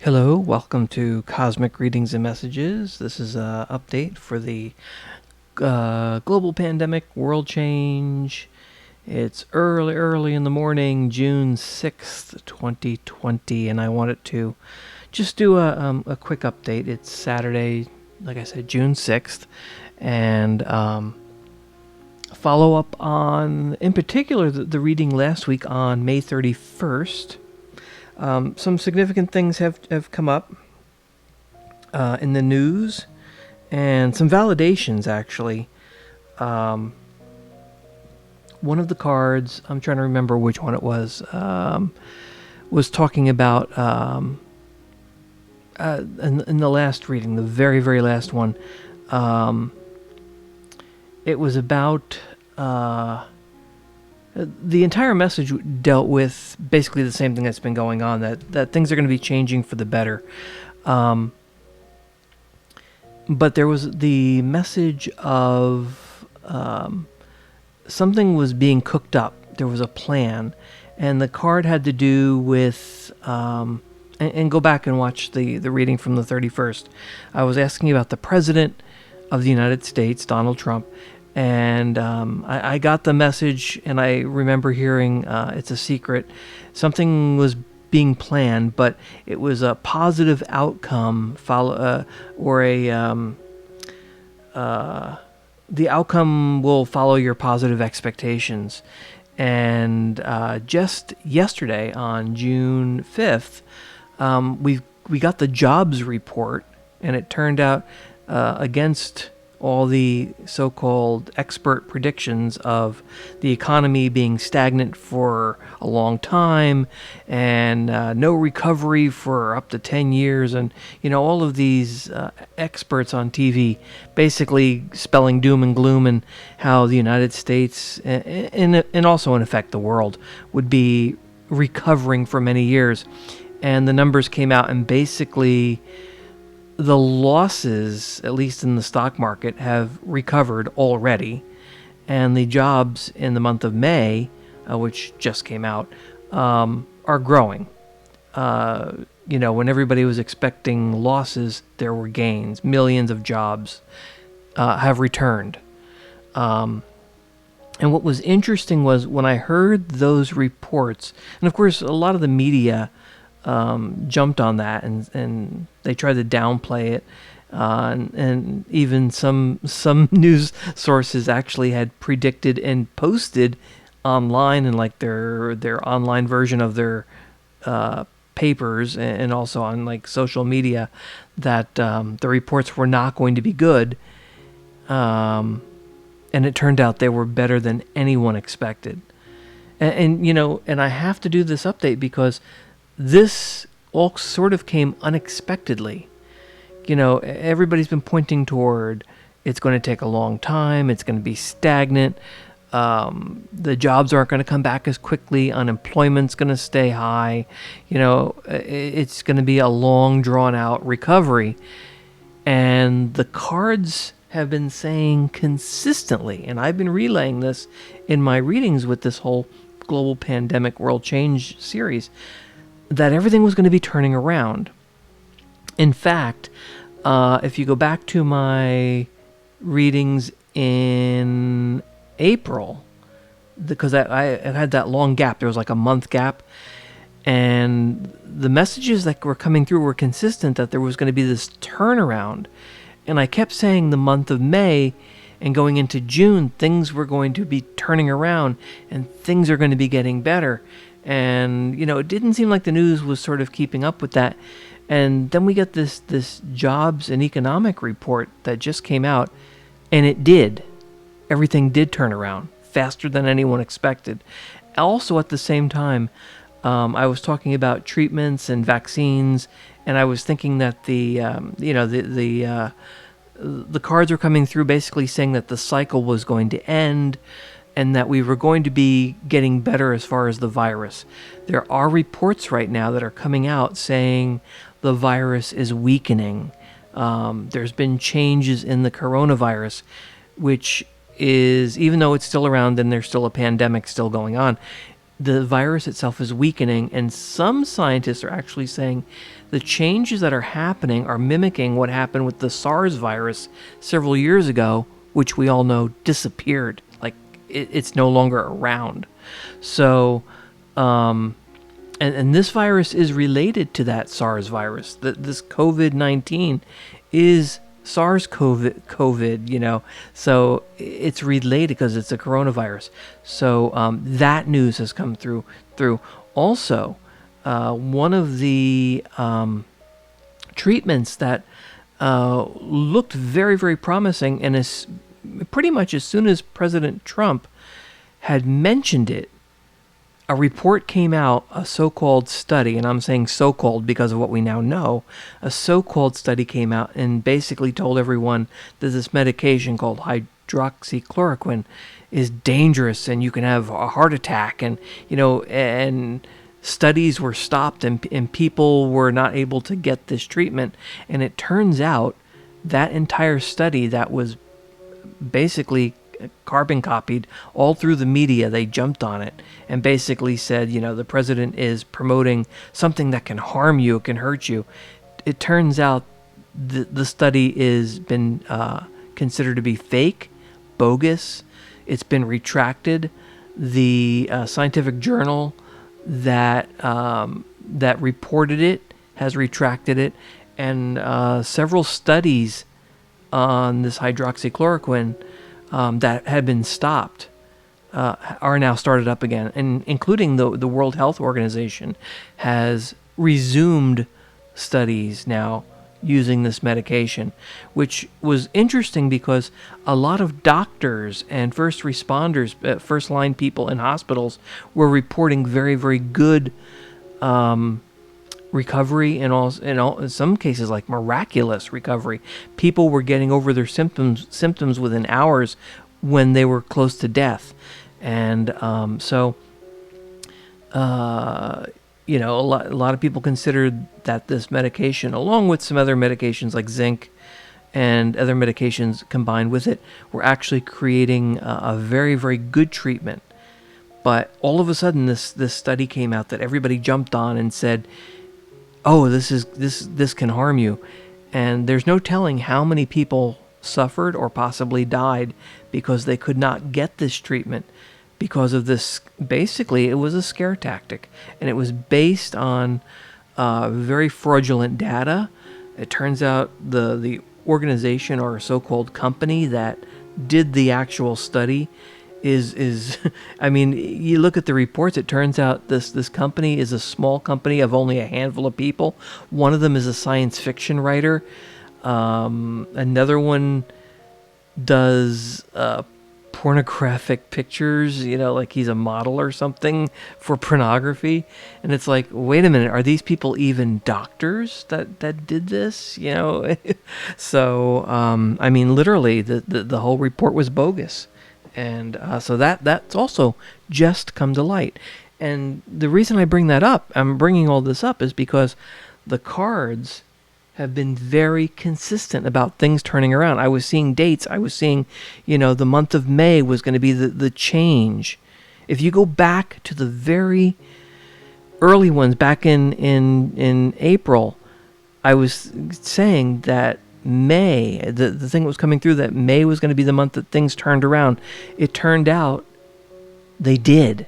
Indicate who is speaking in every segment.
Speaker 1: Hello, welcome to Cosmic Readings and Messages. This is an update for the global pandemic, world change. It's early in the morning, June 6th, 2020, and I wanted to just do a quick update. It's Saturday, like I said, June 6th, and follow up on, in particular, the reading last week on May 31st. Some significant things have come up in the news, and some validations, actually. One of the cards, I'm trying to remember which one it was talking about, in the last reading, the very, very last one, it was about... the entire message dealt with basically the same thing that's been going on, that things are going to be changing for the better. But there was the message of something was being cooked up. There was a plan, and the card had to do with... and go back and watch the reading from the 31st. I was asking about the President of the United States, Donald Trump, and I got the message, and I remember hearing it's a secret. Something was being planned, but it was a positive outcome, the outcome will follow your positive expectations. And just yesterday, on June 5th, we got the jobs report, and it turned out against all the so-called expert predictions of the economy being stagnant for a long time, and no recovery for up to 10 years, and all of these experts on TV basically spelling doom and gloom, and how the United States and also in effect the world would be recovering for many years. And the numbers came out, and basically the losses, at least in the stock market, have recovered already, and the jobs in the month of May, which just came out, are growing. When everybody was expecting losses, there were gains. Millions of jobs have returned. And what was interesting was when I heard those reports, and of course a lot of the media jumped on that, and they tried to downplay it, and even some news sources actually had predicted and posted online, in like their online version of their papers, and also on like social media, that the reports were not going to be good, and it turned out they were better than anyone expected. And I have to do this update because this all sort of came unexpectedly. Everybody's been pointing toward it's going to take a long time, it's going to be stagnant, the jobs aren't going to come back as quickly, unemployment's going to stay high, it's going to be a long, drawn-out recovery. And the cards have been saying consistently, and I've been relaying this in my readings with this whole global pandemic world change series, that everything was going to be turning around. In fact, if you go back to my readings in April, because I had that long gap, there was like a month gap, and the messages that were coming through were consistent that there was going to be this turnaround. And I kept saying the month of May and going into June, things were going to be turning around and things are going to be getting better. And, it didn't seem like the news was sort of keeping up with that. And then we got this jobs and economic report that just came out, and it did. Everything did turn around faster than anyone expected. Also, at the same time, I was talking about treatments and vaccines, and I was thinking that the cards were coming through basically saying that the cycle was going to end, and that we were going to be getting better as far as the virus. There are reports right now that are coming out saying the virus is weakening. There's been changes in the coronavirus, which is, even though it's still around and there's still a pandemic still going on, the virus itself is weakening, and some scientists are actually saying the changes that are happening are mimicking what happened with the SARS virus several years ago, which we all know disappeared. Like, it's no longer around. So, and this virus is related to that SARS virus. This COVID-19 is SARS-CoV, so it's related because it's a coronavirus. So that news has come through. Also, one of the treatments that looked very, very promising, and is pretty much as soon as President Trump had mentioned it, a report came out, a so-called study, and I'm saying so-called because of what we now know. A so-called study came out and basically told everyone that this medication called hydroxychloroquine is dangerous and you can have a heart attack, and and studies were stopped and people were not able to get this treatment. And it turns out that entire study that was basically carbon copied all through the media, they jumped on it and basically said, the president is promoting something that can harm you, it can hurt you. It turns out the study is been considered to be fake, bogus. It's been retracted. The scientific journal that reported it has retracted it, and several studies on this hydroxychloroquine that had been stopped are now started up again, and including the World Health Organization has resumed studies now using this medication, which was interesting because a lot of doctors and first responders, first-line people in hospitals, were reporting very, very good recovery, and also in some cases like miraculous recovery. People were getting over their symptoms within hours when they were close to death. And a lot of people considered that this medication, along with some other medications like zinc and other medications combined with it, were actually creating a very, very good treatment. But all of a sudden this study came out that everybody jumped on and said, oh, this can harm you. And there's no telling how many people suffered or possibly died because they could not get this treatment because of this. Basically, it was a scare tactic, and it was based on very fraudulent data. It turns out the organization or so-called company that did the actual study is I mean, you look at the reports, it turns out this company is a small company of only a handful of people. One of them is a science fiction writer. Another one does pornographic pictures, like he's a model or something for pornography. And it's like, wait a minute, are these people even doctors that did this? So I mean, literally the whole report was bogus. And so that's also just come to light. And the reason I'm bringing all this up, is because the cards have been very consistent about things turning around. I was seeing dates. I was seeing, the month of May was going to be the change. If you go back to the very early ones, back in April, I was saying that May, the thing that was coming through, that May was going to be the month that things turned around. It turned out they did.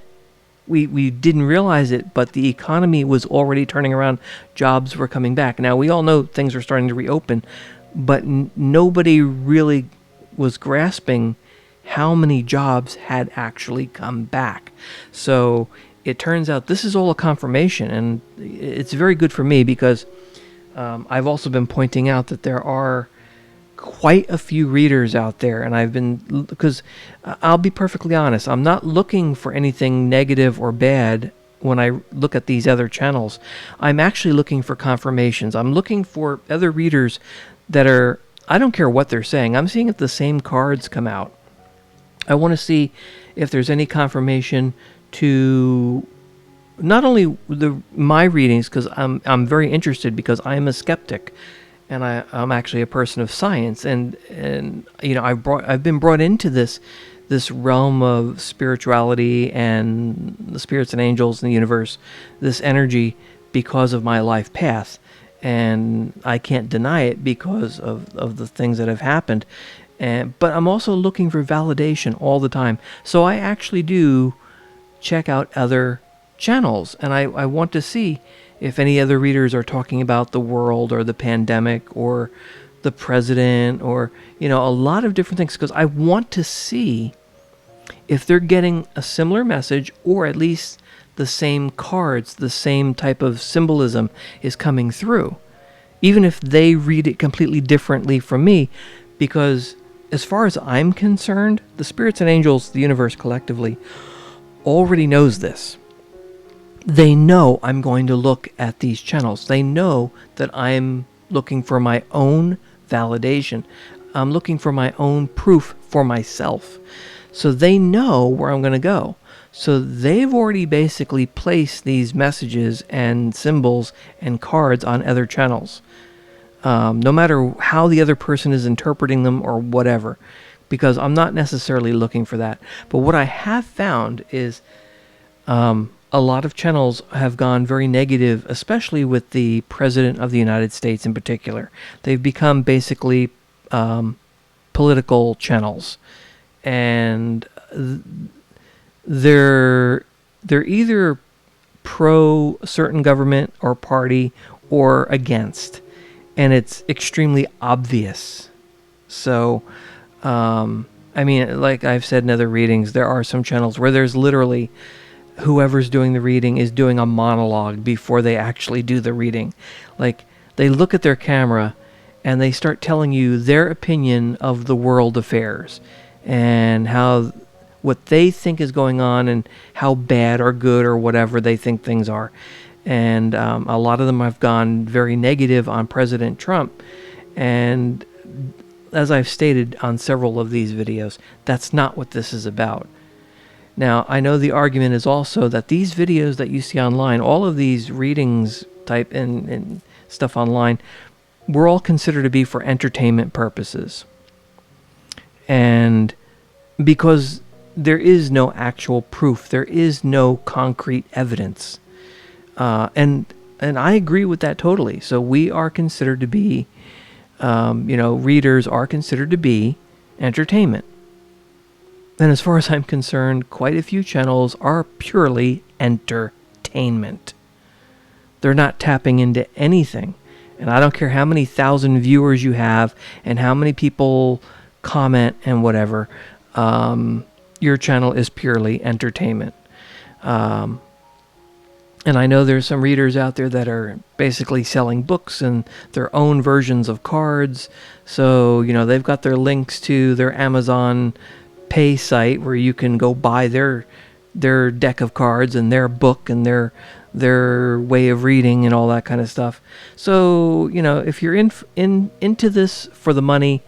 Speaker 1: We didn't realize it, but the economy was already turning around. Jobs were coming back. Now, we all know things were starting to reopen, but nobody really was grasping how many jobs had actually come back. So it turns out this is all a confirmation, and it's very good for me because I've also been pointing out that there are quite a few readers out there, and because I'll be perfectly honest, I'm not looking for anything negative or bad when I look at these other channels. I'm actually looking for confirmations. I'm looking for other readers that I don't care what they're saying. I'm seeing if the same cards come out. I want to see if there's any confirmation to not only my readings, because I'm very interested, because I'm a skeptic, and I'm actually a person of science, and I've been brought into this realm of spirituality and the spirits and angels in the universe, this energy, because of my life path. And I can't deny it because of the things that have happened. But I'm also looking for validation all the time. So I actually do check out other channels, and I want to see if any other readers are talking about the world or the pandemic or the president or, a lot of different things, because I want to see if they're getting a similar message, or at least the same cards, the same type of symbolism is coming through, even if they read it completely differently from me. Because as far as I'm concerned, the spirits and angels, the universe collectively, already knows this. They know I'm going to look at these channels. They know that I'm looking for my own validation. I'm looking for my own proof for myself. So they know where I'm going to go. So they've already basically placed these messages and symbols and cards on other channels. No matter how the other person is interpreting them or whatever, because I'm not necessarily looking for that. But what I have found is a lot of channels have gone very negative, especially with the President of the United States in particular. They've become basically political channels. And they're either pro certain government or party or against, and it's extremely obvious. So like I've said in other readings, there are some channels where there's literally whoever's doing the reading is doing a monologue before they actually do the reading. Like, they look at their camera and they start telling you their opinion of the world affairs and what they think is going on and how bad or good or whatever they think things are. And a lot of them have gone very negative on President Trump. And as I've stated on several of these videos, that's not what this is about. Now, I know the argument is also that these videos that you see online, all of these readings type and stuff online, were all considered to be for entertainment purposes. And because there is no actual proof, there is no concrete evidence. And I agree with that totally. So we are considered to be, readers are considered to be entertainment. And as far as I'm concerned, quite a few channels are purely entertainment. They're not tapping into anything. And I don't care how many thousand viewers you have and how many people comment and whatever. Your channel is purely entertainment. And I know there's some readers out there that are basically selling books and their own versions of cards. So, they've got their links to their Amazon Pay site where you can go buy their deck of cards and their book and their way of reading and all that kind of stuff. So, if you're into this for the money,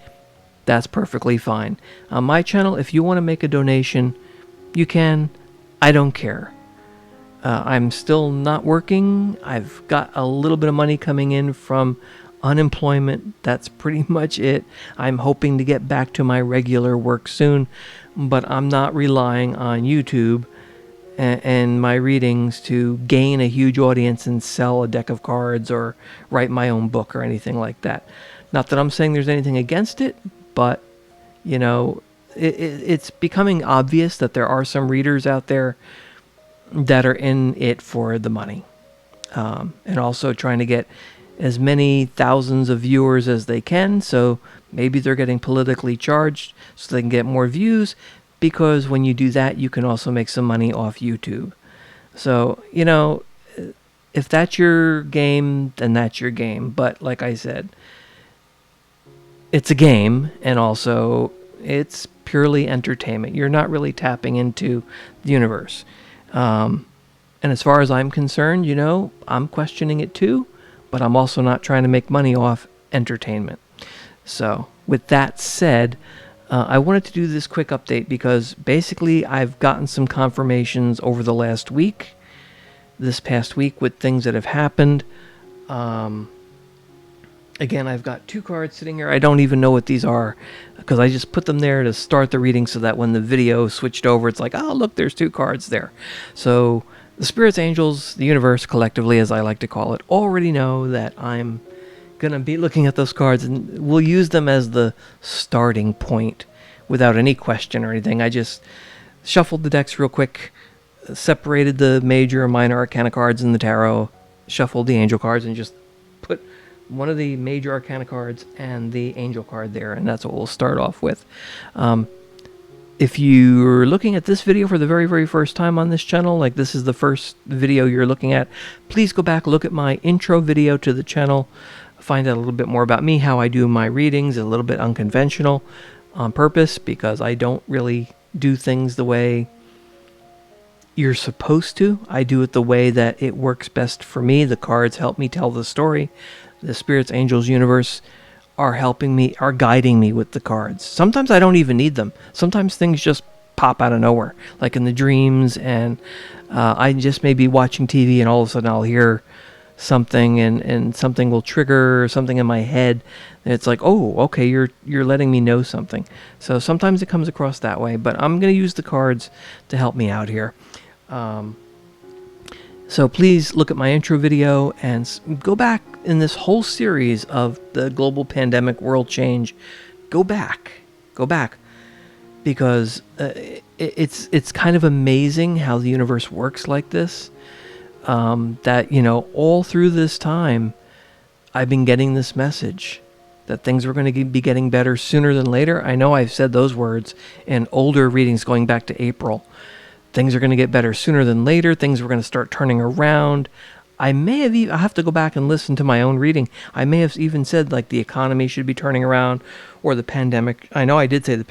Speaker 1: that's perfectly fine. On my channel, if you want to make a donation, you can. I don't care. I'm still not working. I've got a little bit of money coming in from unemployment. That's pretty much it. I'm hoping to get back to my regular work soon, but I'm not relying on YouTube and my readings to gain a huge audience and sell a deck of cards or write my own book or anything like that. Not that I'm saying there's anything against it, but it's becoming obvious that there are some readers out there that are in it for the money, and also trying to get as many thousands of viewers as they can. So maybe they're getting politically charged so they can get more views, because when you do that, you can also make some money off YouTube. So, if that's your game, then that's your game. But like I said, it's a game, and also it's purely entertainment. You're not really tapping into the universe. And as far as I'm concerned, I'm questioning it too, but I'm also not trying to make money off entertainment. So with that said, I wanted to do this quick update because basically I've gotten some confirmations over the last week, this past week, with things that have happened. Again, I've got 2 cards sitting here. I don't even know what these are because I just put them there to start the reading so that when the video switched over, it's like, oh, look, there's 2 cards there. So the spirits, angels, the universe collectively, as I like to call it, already know that I'm going to be looking at those cards, and we'll use them as the starting point without any question or anything. I just shuffled the decks real quick, separated the major and minor arcana cards in the tarot, shuffled the angel cards, and just put one of the major arcana cards and the angel card there, and that's what we'll start off with. If you're looking at this video for the very, very first time on this channel, like this is the first video you're looking at, please go back, look at my intro video to the channel, find out a little bit more about me, how I do my readings, a little bit unconventional on purpose, because I don't really do things the way you're supposed to. I do it the way that it works best for me. The cards help me tell the story. The spirits, angels, universe are helping me, are guiding me with the cards. Sometimes I don't even need them. Sometimes things just pop out of nowhere, like in the dreams, and I just may be watching TV and all of a sudden I'll hear something, and something will trigger something in my head, and it's like, oh, okay, you're letting me know something. So sometimes it comes across that way, but I'm going to use the cards to help me out here. So please look at my intro video and go back in this whole series of the global pandemic, world change. Go back, because it's kind of amazing how the universe works like this. That, you know, all through this time, I've been getting this message that things were going to be getting better sooner than later. I know I've said those words in older readings going back to April. Things are going to get better sooner than later. Things were going to start turning around. I have to go back and listen to my own reading. I may have even said, like, the economy should be turning around, or the pandemic. I know I did say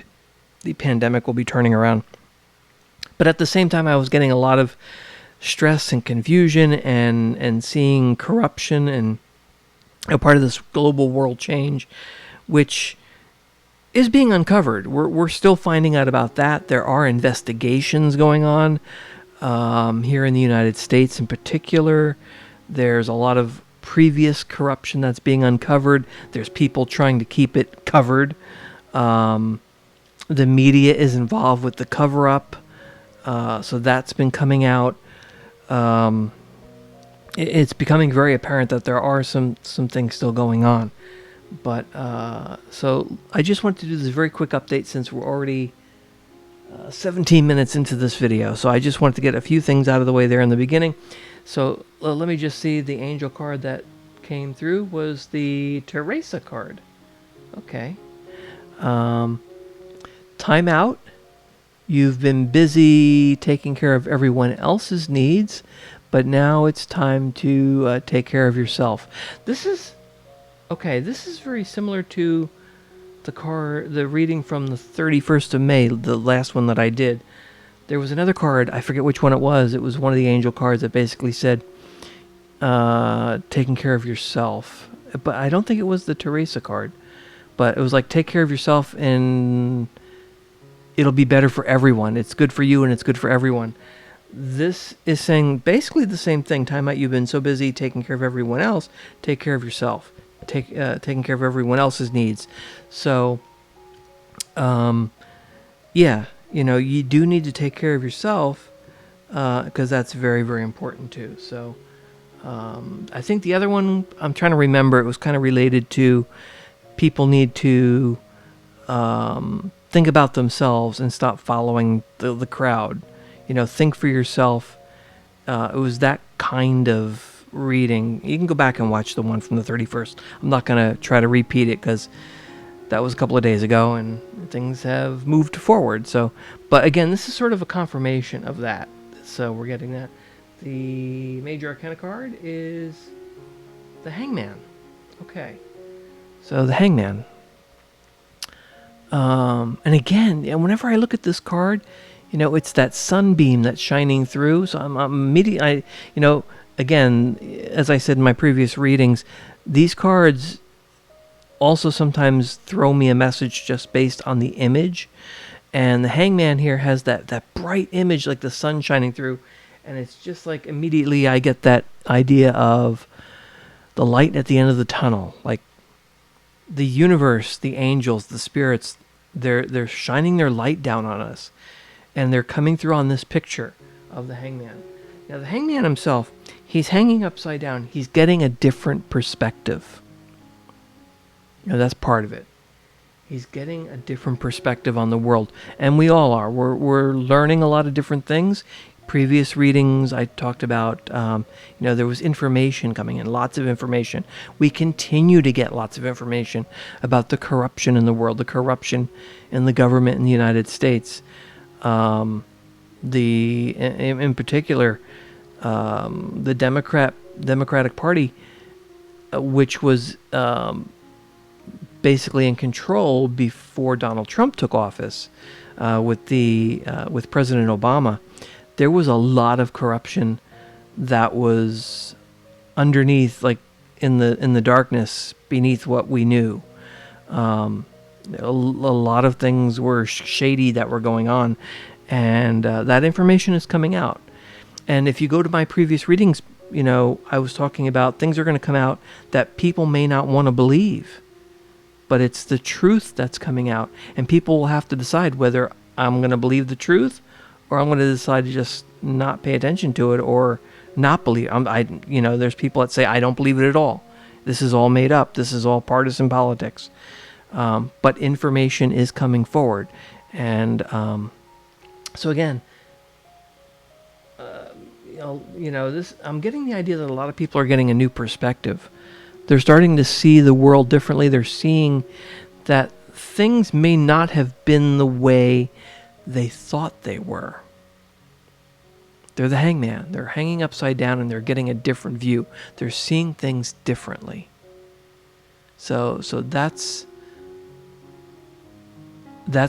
Speaker 1: the pandemic will be turning around. But at the same time, I was getting a lot of stress and confusion and seeing corruption and a part of this global world change, which is being uncovered. We're still finding out about that. There are investigations going on here in the United States in particular. There's a lot of previous corruption that's being uncovered. There's people trying to keep it covered. The media is involved with the cover-up, so that's been coming out. It's becoming very apparent that there are some things still going on. But so I just wanted to do this very quick update since we're already 17 minutes into this video. So I just wanted to get a few things out of the way there in the beginning. So let me just see. The angel card that came through was the Teresa card. Okay. Time out. You've been busy taking care of everyone else's needs, but now it's time to take care of yourself. This is very similar to the reading from the 31st of May, the last one that I did. There was another card, I forget which one it was. It was one of the angel cards that basically said, taking care of yourself. But I don't think it was the Teresa card. But it was like, take care of yourself and it'll be better for everyone. It's good for you and it's good for everyone. This is saying basically the same thing. Time out, you've been so busy taking care of everyone else. Take care of yourself. Taking care of everyone else's needs. So, yeah, you know, you do need to take care of yourself because that's very, very important too. So, I think the other one, I'm trying to remember, it was kind of related to people need to think about themselves and stop following the crowd. You know, think for yourself. It was that kind of reading. You can go back and watch the one from the 31st. I'm not going to try to repeat it because that was a couple of days ago and things have moved forward. So, but again, this is sort of a confirmation of that. So we're getting that. The major arcana card is the Hangman. Okay. So the Hangman. And again, whenever I look at this card, you know, it's that sunbeam that's shining through. So I'm immediately, again, as I said in my previous readings, these cards also sometimes throw me a message just based on the image. And the Hangman here has that bright image, like the sun shining through. And it's just like immediately I get that idea of the light at the end of the tunnel. Like the universe, the angels, the spirits, they're shining their light down on us, and they're coming through on this picture of the hangman. Now, the hangman himself, he's hanging upside down. He's getting a different perspective. That's part of it. He's getting a different perspective on the world, and we all are. We're learning a lot of different things. Previous readings, I talked about, there was information coming in, lots of information. We continue to get lots of information about the corruption in the world, the corruption in the government in the United States. In particular, the Democratic Party, which was basically in control before Donald Trump took office, with President Obama. There was a lot of corruption that was underneath, like in the darkness beneath what we knew. A lot of things were shady that were going on, and that information is coming out. And if you go to my previous readings, I was talking about things are going to come out that people may not want to believe, but it's the truth that's coming out, and people will have to decide whether I'm going to believe the truth, or I'm going to decide to just not pay attention to it or not believe. There's people that say, I don't believe it at all. This is all made up. This is all partisan politics. But information is coming forward. And so again, I'm getting the idea that a lot of people are getting a new perspective. They're starting to see the world differently. They're seeing that things may not have been the way they thought they were. They're the hangman. They're hanging upside down, and they're getting a different view. They're seeing things differently. So that's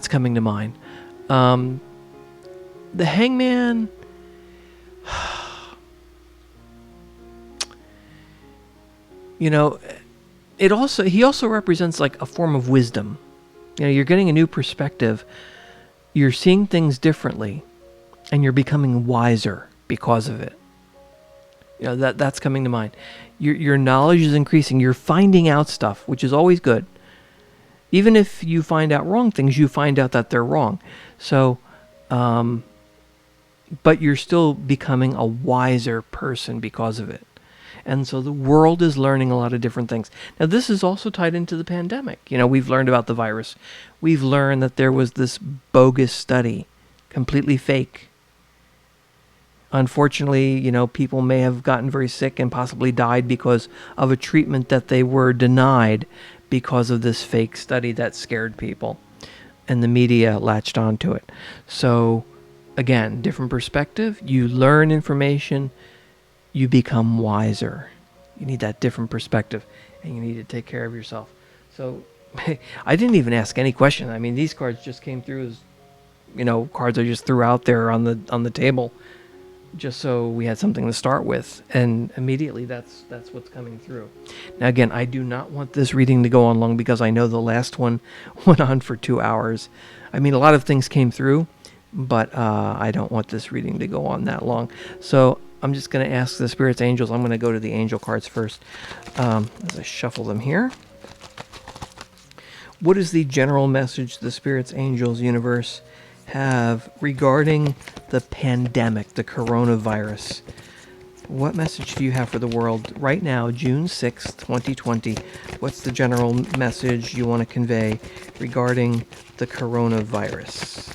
Speaker 1: coming to mind. The hangman, he also represents like a form of wisdom. You're getting a new perspective. You're seeing things differently, and you're becoming wiser because of it. That's coming to mind. Your knowledge is increasing. You're finding out stuff, which is always good. Even if you find out wrong things, you find out that they're wrong. So, but you're still becoming a wiser person because of it. And so the world is learning a lot of different things. Now, this is also tied into the pandemic. We've learned about the virus. We've learned that there was this bogus study, completely fake. Unfortunately, people may have gotten very sick and possibly died because of a treatment that they were denied because of this fake study that scared people. And the media latched onto it. So, again, different perspective. You learn information. You become wiser. You need that different perspective, and you need to take care of yourself. So I didn't even ask any question. I mean, these cards just came through as, cards I just threw out there on the table, just so we had something to start with, and immediately that's what's coming through. Now, again, I do not want this reading to go on long because I know the last one went on for 2 hours. I mean, a lot of things came through, but I don't want this reading to go on that long. So I'm just going to ask the spirits, angels. I'm going to go to the angel cards first as I shuffle them here. What is the general message the spirits, angels, universe have regarding the pandemic, the coronavirus? What message do you have for the world right now, June 6th, 2020? What's the general message you want to convey regarding the coronavirus?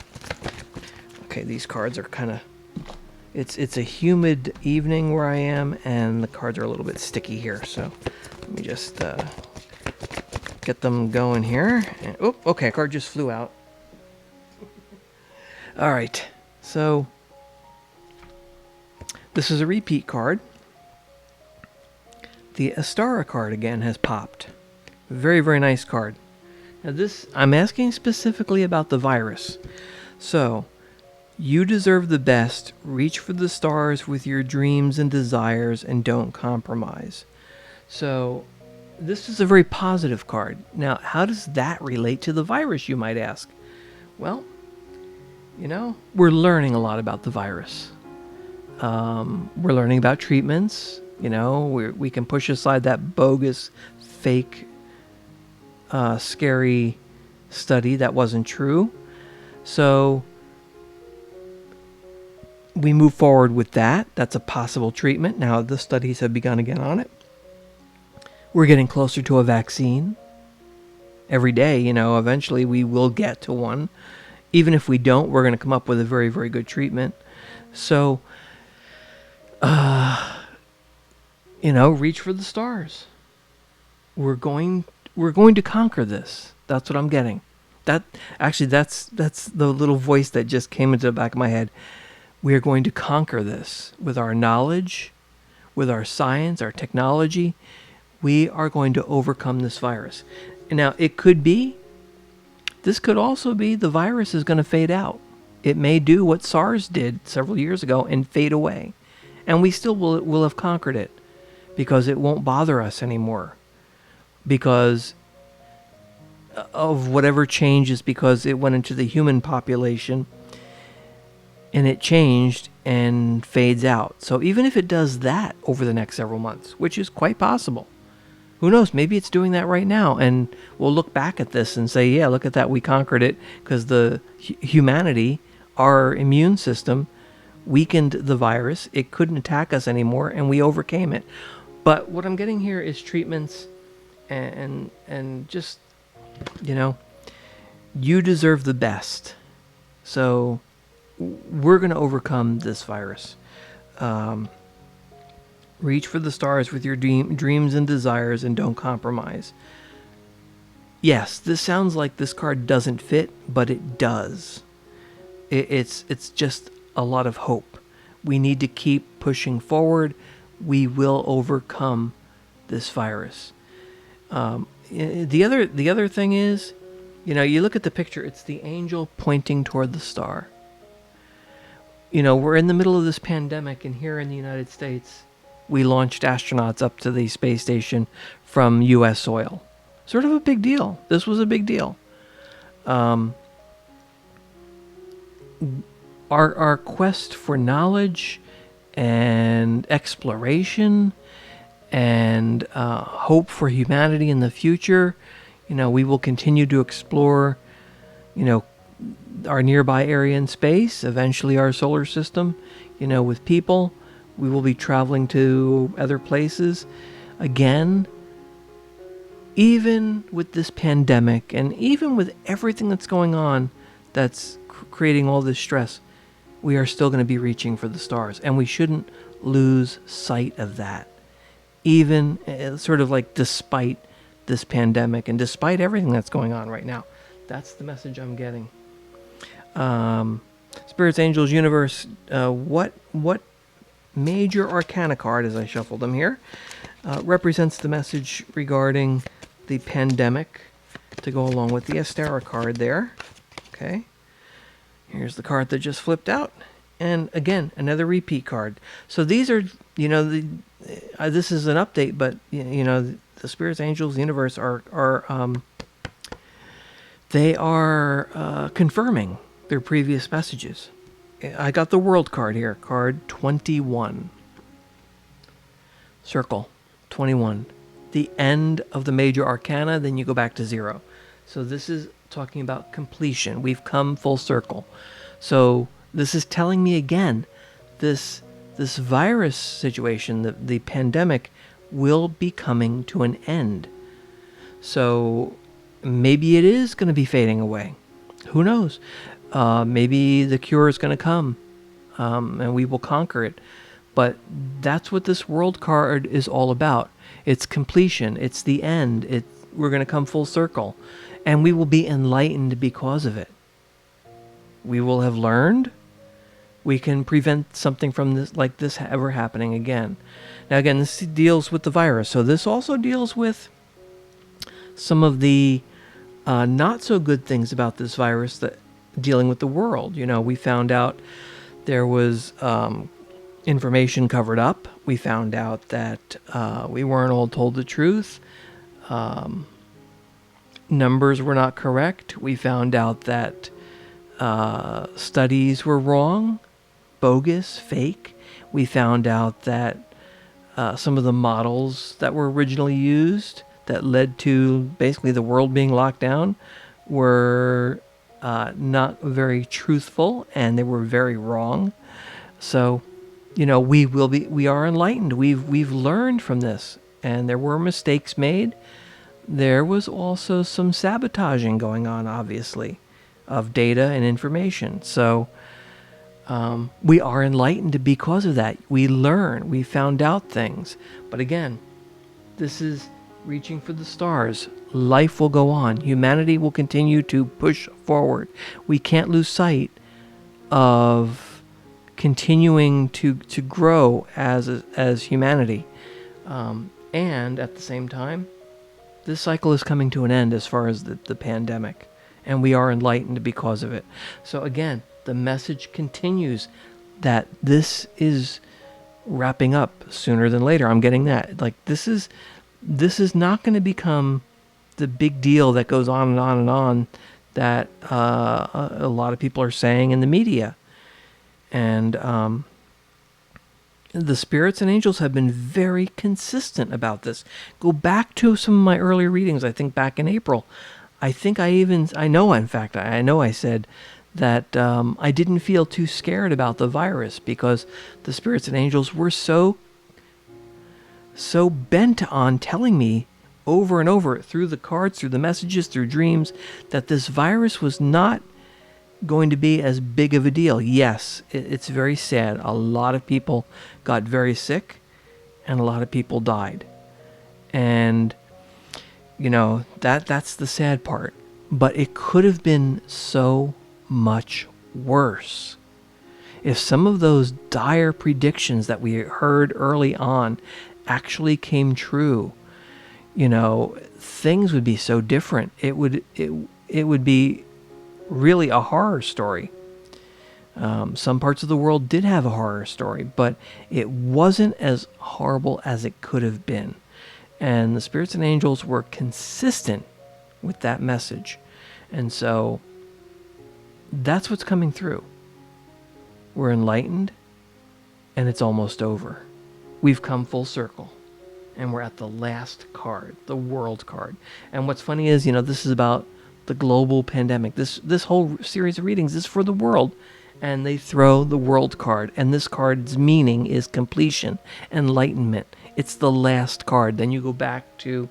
Speaker 1: Okay, these cards are kind of... It's a humid evening where I am, and the cards are a little bit sticky here. So let me just get them going here. And, okay, a card just flew out. All right, so this is a repeat card. The Astara card again has popped. Very, very nice card. Now this, I'm asking specifically about the virus. So, you deserve the best. Reach for the stars with your dreams and desires, and don't compromise. So, this is a very positive card. Now, how does that relate to the virus, you might ask? Well, we're learning a lot about the virus. We're learning about treatments. We can push aside that bogus, fake scary study that wasn't true. So we move forward with that. That's a possible treatment. Now the studies have begun again on it. We're getting closer to a vaccine. Every day, eventually we will get to one. Even if we don't, we're going to come up with a very, very good treatment. So, reach for the stars. We're going to conquer this. That's what I'm getting. That's the little voice that just came into the back of my head. We are going to conquer this with our knowledge, with our science, our technology. We are going to overcome this virus. Now, this could also be the virus is going to fade out. It may do what SARS did several years ago and fade away. And we still will have conquered it because it won't bother us anymore. Because of whatever changes, because it went into the human population and it changed and fades out. So even if it does that over the next several months, which is quite possible, who knows? Maybe it's doing that right now, and we'll look back at this and say, yeah, look at that. We conquered it because the humanity, our immune system, weakened the virus. It couldn't attack us anymore, and we overcame it. But what I'm getting here is treatments and just, you deserve the best. So we're going to overcome this virus. Reach for the stars with your dreams and desires and don't compromise. Yes, this sounds like this card doesn't fit, but it does. It's just a lot of hope. We need to keep pushing forward. We will overcome this virus. The other thing is, you look at the picture, it's the angel pointing toward the star. We're in the middle of this pandemic, and here in the United States, we launched astronauts up to the space station from U.S. soil. Sort of a big deal. This was a big deal. Our quest for knowledge and exploration and hope for humanity in the future, we will continue to explore, our nearby area in space, eventually our solar system, with people. We will be traveling to other places. Again, even with this pandemic and even with everything that's going on that's creating all this stress, we are still going to be reaching for the stars. And we shouldn't lose sight of that. Even sort of like despite this pandemic and despite everything that's going on right now. That's the message I'm getting. Spirits, Angels, Universe, what major arcana card, as I shuffle them here, represents the message regarding the pandemic to go along with the Astera card there. Okay. Here's the card that just flipped out. And again, another repeat card. So these are, this is an update, but, the Spirits, Angels, Universe they are confirming their previous messages. I got the World card here, card 21. Circle, 21. The end of the major arcana, then you go back to 0. So this is talking about completion. We've come full circle. So this is telling me again, this virus situation, the pandemic, will be coming to an end. So maybe it is going to be fading away. Who knows? Maybe the cure is going to come, and we will conquer it. But that's what this World card is all about. It's completion. It's the end. We're going to come full circle, and we will be enlightened because of it. We will have learned. We can prevent something from this, like this, ever happening again. Now, again, this deals with the virus. So this also deals with some of the not so good things about this virus that dealing with the world. We found out there was information covered up. We found out that we weren't all told the truth. Numbers were not correct. We found out that studies were wrong, bogus, fake. We found out that some of the models that were originally used, that led to basically the world being locked down were not very truthful, and they were very wrong. So, we are enlightened. We've learned from this, and there were mistakes made. There was also some sabotaging going on, obviously, of data and information. So we are enlightened because of that. We learn. We found out things. But again, this is reaching for the stars. Life will go on. Humanity will continue to push forward. We can't lose sight of continuing to grow as humanity. And at the same time, this cycle is coming to an end as far as the pandemic, and we are enlightened because of it. So again, the message continues that this is wrapping up sooner than later. I'm getting that. Like, this is not going to become the big deal that goes on and on and on that a lot of people are saying in the media. And the spirits and angels have been very consistent about this. Go back to some of my earlier readings, I think back in April. I know I said that I didn't feel too scared about the virus because the spirits and angels were so bent on telling me over and over through the cards, through the messages, through dreams, that this virus was not going to be as big of a deal. Yes, it's very sad. A lot of people got very sick and a lot of people died. And that's the sad part. But it could have been so much worse. If some of those dire predictions that we heard early on actually came true, things would be so different. It would be really a horror story. Some parts of the world did have a horror story, but it wasn't as horrible as it could have been. And the spirits and angels were consistent with that message. And so that's what's coming through. We're enlightened, and it's almost over. We've come full circle, and we're at the last card, the world card. And what's funny is, this is about the global pandemic. This whole series of readings is for the world, and they throw the world card, and this card's meaning is completion, enlightenment. It's the last card. Then you go back to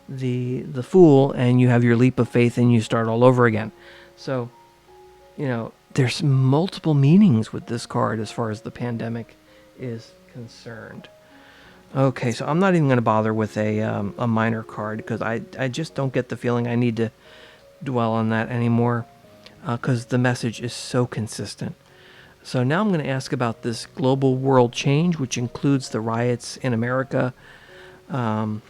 Speaker 1: the Fool, and you have your leap of faith, and you start all over again. So, there's multiple meanings with this card as far as the pandemic is concerned. Okay, so I'm not even going to bother with a minor card because I just don't get the feeling I need to dwell on that anymore because the message is so consistent. So now I'm going to ask about this global world change, which includes the riots in America in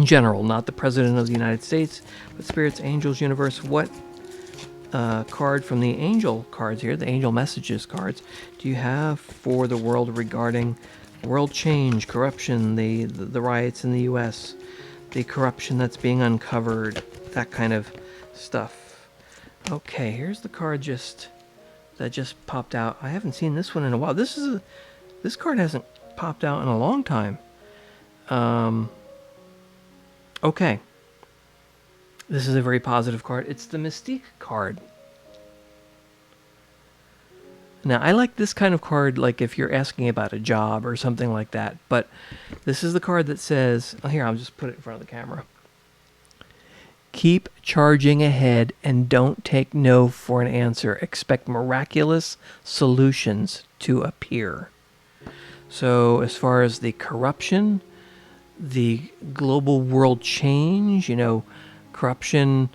Speaker 1: general, not the President of the United States, but Spirits, Angels, Universe. What card from the angel cards here, the angel messages cards, do you have for the world regarding world change, corruption, the riots in the U.S., the corruption that's being uncovered, that kind of stuff? Okay, here's the card that just popped out. I haven't seen this one in a while. This card hasn't popped out in a long time. Okay. This is a very positive card. It's the Mystique card. Now, I like this kind of card, like if you're asking about a job or something like that. But this is the card that says, here, I'll just put it in front of the camera. Keep charging ahead and don't take no for an answer. Expect miraculous solutions to appear. So as far as the corruption, the global world change, corruption,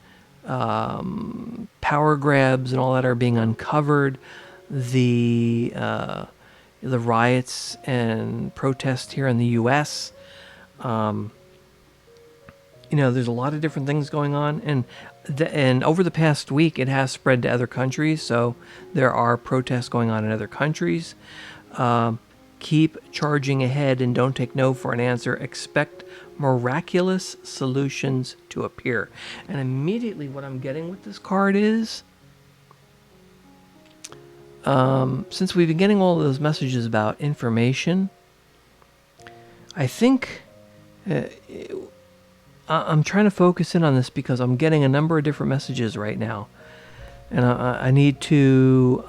Speaker 1: power grabs and all that are being uncovered. The riots and protests here in the U.S., there's a lot of different things going on, and over the past week, it has spread to other countries. So there are protests going on in other countries. Keep charging ahead and don't take no for an answer. Expect miraculous solutions to appear. And immediately, what I'm getting with this card is, since we've been getting all those messages about information, I think I'm trying to focus in on this because I'm getting a number of different messages right now, and I need to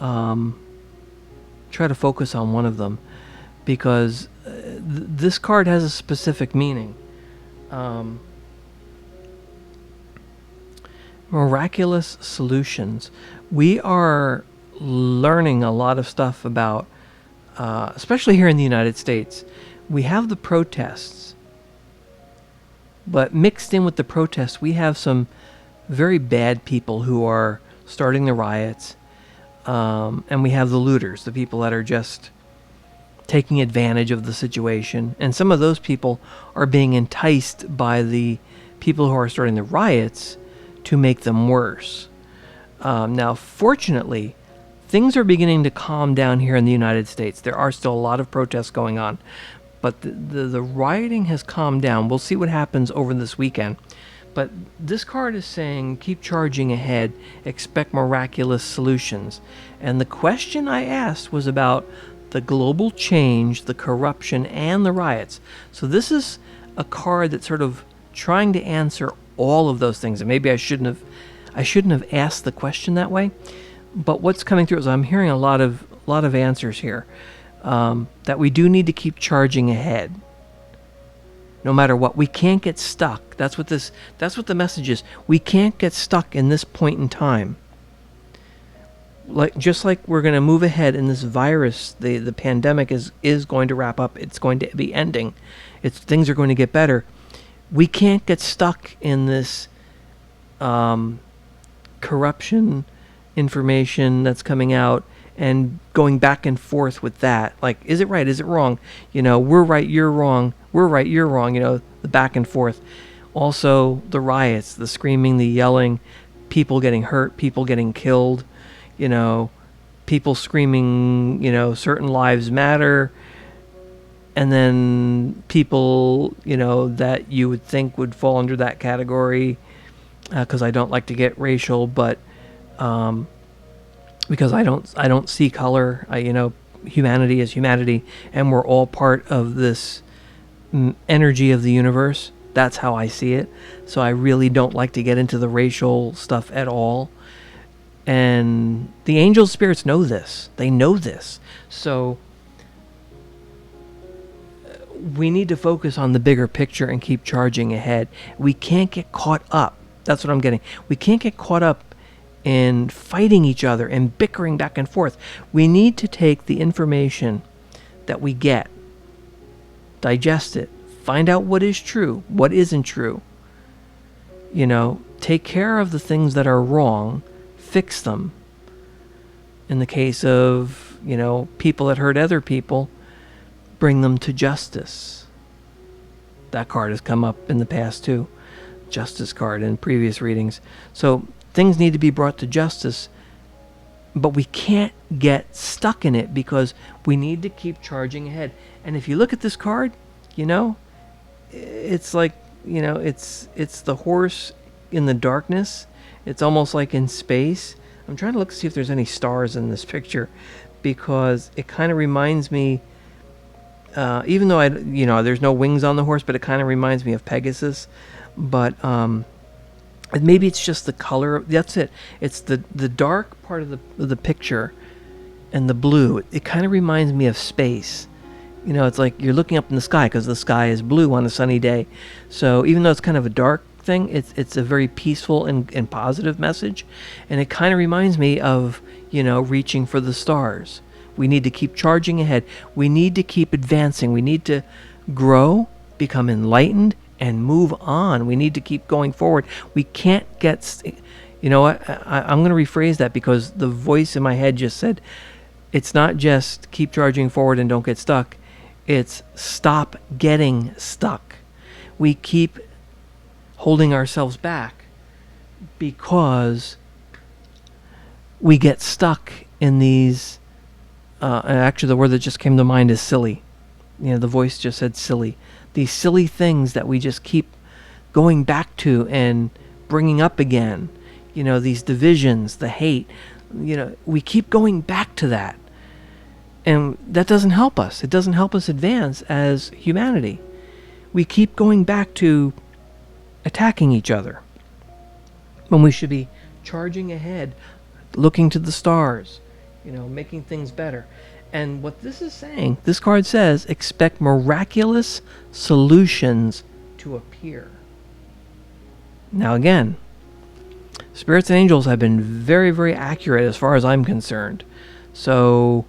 Speaker 1: try to focus on one of them because this card has a specific meaning. Miraculous solutions. We are learning a lot of stuff about, especially here in the United States. We have the protests, but mixed in with the protests, we have some very bad people who are starting the riots, and we have the looters, the people that are just taking advantage of the situation. And some of those people are being enticed by the people who are starting the riots to make them worse. Now, fortunately, things are beginning to calm down here in the United States. There are still a lot of protests going on, but the rioting has calmed down. We'll see what happens over this weekend. But this card is saying, keep charging ahead, expect miraculous solutions. And the question I asked was about the global change, the corruption, and the riots. So this is a card that's sort of trying to answer all of those things. And maybe I shouldn't have asked the question that way. But what's coming through is I'm hearing a lot of answers here. That we do need to keep charging ahead. No matter what, we can't get stuck. That's what the message is. We can't get stuck in this point in time. Just like we're going to move ahead in this virus, the pandemic is going to wrap up. It's going to be ending. Things are going to get better. We can't get stuck in this corruption information that's coming out and going back and forth with that. Like, is it right? Is it wrong? We're right, you're wrong. We're right, you're wrong. The back and forth. Also, the riots, the screaming, the yelling, people getting hurt, people getting killed, people screaming, certain lives matter. And then people, that you would think would fall under that category, because I don't like to get racial, but because I don't see color. Humanity is humanity, and we're all part of this energy of the universe. That's how I see it. So I really don't like to get into the racial stuff at all. And the angel spirits know this. They know this. So we need to focus on the bigger picture and keep charging ahead. We can't get caught up. That's what I'm getting. We can't get caught up in fighting each other and bickering back and forth. We need to take the information that we get, digest it, find out what is true, what isn't true. Take care of the things that are wrong, fix them. In the case of, people that hurt other people, bring them to justice. That card has come up in the past too. Justice card in previous readings. So things need to be brought to justice, but we can't get stuck in it because we need to keep charging ahead. And if you look at this card, it's like, it's the horse in the darkness. It's almost like in space. I'm trying to look to see if there's any stars in this picture, because it kind of reminds me, even though there's no wings on the horse, but it kind of reminds me of Pegasus. But maybe it's just the color. That's it. It's the dark part of the picture and the blue. It kind of reminds me of space. It's like you're looking up in the sky because the sky is blue on a sunny day. So even though it's kind of a dark thing, it's a very peaceful and positive message. And it kind of reminds me of, reaching for the stars. We need to keep charging ahead. We need to keep advancing. We need to grow, become enlightened, and move on. We need to keep going forward. We can't get... I'm going to rephrase that because the voice in my head just said, it's not just keep charging forward and don't get stuck. It's stop getting stuck. We keep holding ourselves back because we get stuck in these... and actually the word that just came to mind is silly. The voice just said silly. These silly things that we just keep going back to and bringing up again. These divisions, the hate. We keep going back to that. And that doesn't help us. It doesn't help us advance as humanity. We keep going back to attacking each other, when we should be charging ahead, looking to the stars, making things better. And what this is saying, this card says, expect miraculous solutions to appear. Now again, spirits and angels have been very, very accurate as far as I'm concerned. So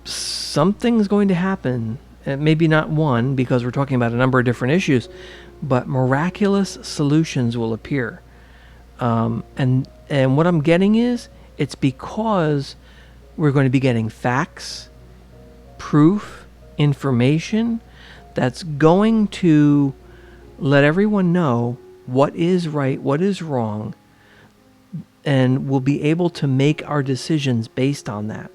Speaker 1: something's going to happen. Maybe not one, because we're talking about a number of different issues, but miraculous solutions will appear. And what I'm getting is, it's because we're going to be getting facts, proof, information that's going to let everyone know what is right, what is wrong, and we'll be able to make our decisions based on that.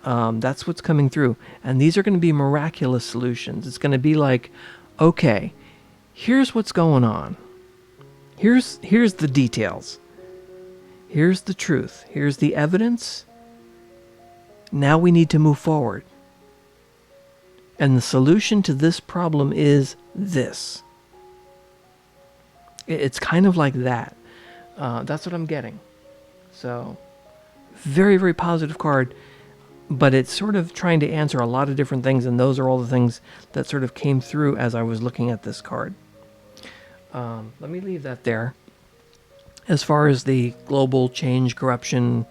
Speaker 1: That's what's coming through. And these are going to be miraculous solutions. It's going to be like, okay, here's what's going on. Here's the details. Here's the truth. Here's the evidence. Now we need to move forward. And the solution to this problem is this. It's kind of like that. That's what I'm getting. So, very, very positive card. But it's sort of trying to answer a lot of different things, and those are all the things that sort of came through as I was looking at this card. Let me leave that there. As far as the global change, corruption,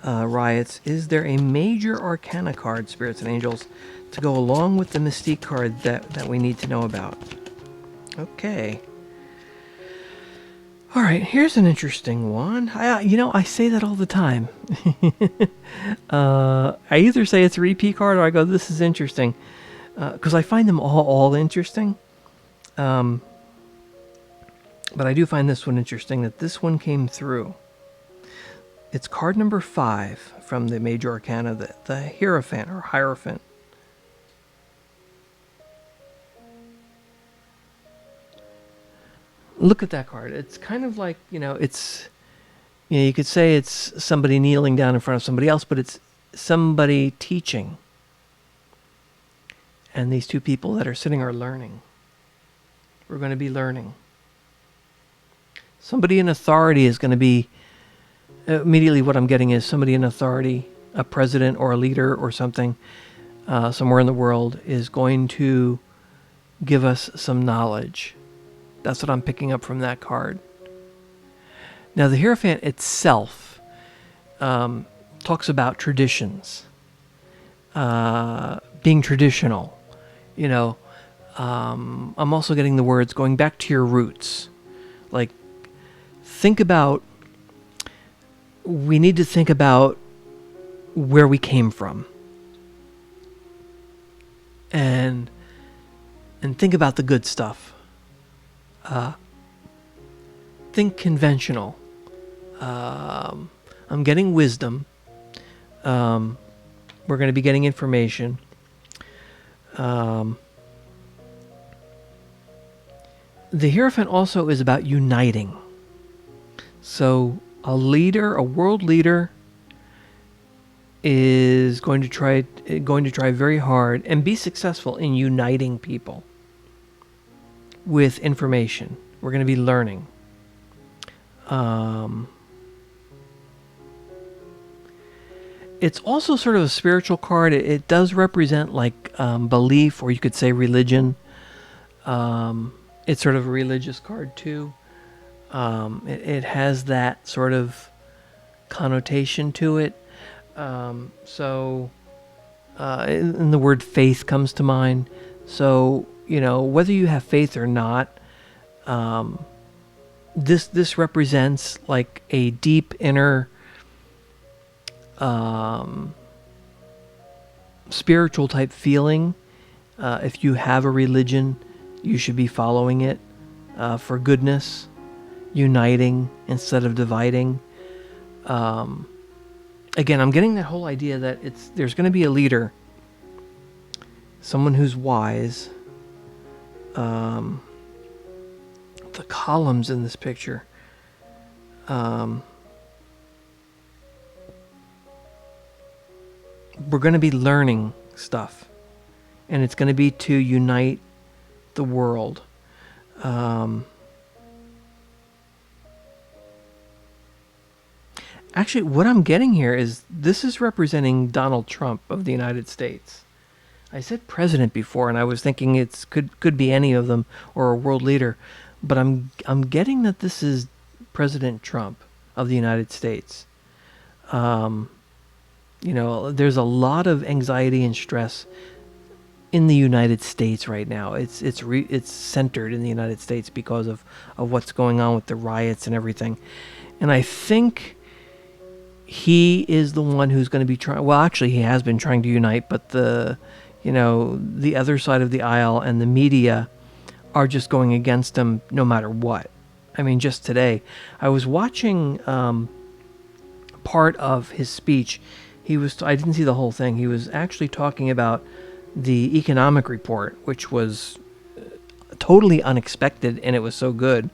Speaker 1: riots, is there a major arcana card, spirits and angels, to go along with the mystique card that we need to know about? Okay. All right, here's an interesting one. I say that all the time. I either say it's a repeat card, or I go, this is interesting, because I find them all interesting. But I do find this one interesting, that this one came through. It's card number 5 from the major arcana, the Hierophant or Hierophant. Look at that card. It's kind of like, it's, you could say it's somebody kneeling down in front of somebody else, but it's somebody teaching. And these two people that are sitting are learning. We're going to be learning. Somebody in authority is going to be, immediately what I'm getting is somebody in authority, a president or a leader or something, somewhere in the world, is going to give us some knowledge. That's what I'm picking up from that card. Now, the Hierophant itself talks about traditions, being traditional. I'm also getting the words going back to your roots. Like, we need to think about where we came from. And think about the good stuff. Think conventional. I'm getting wisdom. We're going to be getting information. The Hierophant also is about uniting. So a world leader, is going to try very hard and be successful in uniting people with information. We're going to be learning. It's also sort of a spiritual card. It does represent like belief, or you could say religion. It's sort of a religious card too. It has that sort of connotation to it. And the word faith comes to mind. So, whether you have faith or not, this represents like a deep inner spiritual type feeling. If you have a religion, you should be following it for goodness, uniting instead of dividing. Again, I'm getting that whole idea that there's going to be a leader, someone who's wise. The columns in this picture, we're going to be learning stuff, and it's going to be to unite the world. Actually, what I'm getting here is this is representing Donald Trump of the United States. I said president before, and I was thinking it's could be any of them or a world leader, but I'm getting that this is President Trump of the United States. There's a lot of anxiety and stress in the United States right now. It's centered in the United States because of what's going on with the riots and everything, and I think he is the one who's going to be trying. Well, actually, he has been trying to unite, but the other side of the aisle and the media are just going against him no matter what. I mean, just today, I was watching part of his speech. I didn't see the whole thing. He was actually talking about the economic report, which was totally unexpected, and it was so good.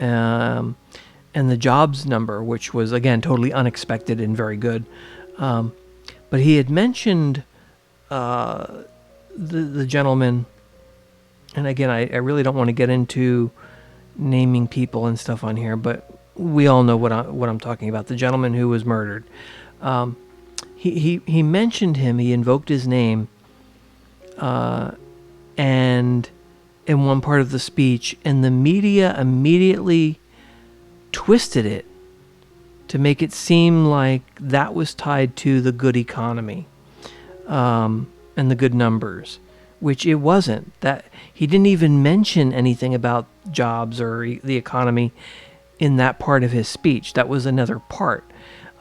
Speaker 1: And the jobs number, which was, again, totally unexpected and very good. But he had mentioned the gentleman, and again, I really don't want to get into naming people and stuff on here, but we all know what I'm talking about. The gentleman who was murdered. He mentioned him. He invoked his name, and in one part of the speech, and the media immediately twisted it to make it seem like that was tied to the good economy and the good numbers, which it wasn't. That he didn't even mention anything about jobs or the economy in that part of his speech. That was another part.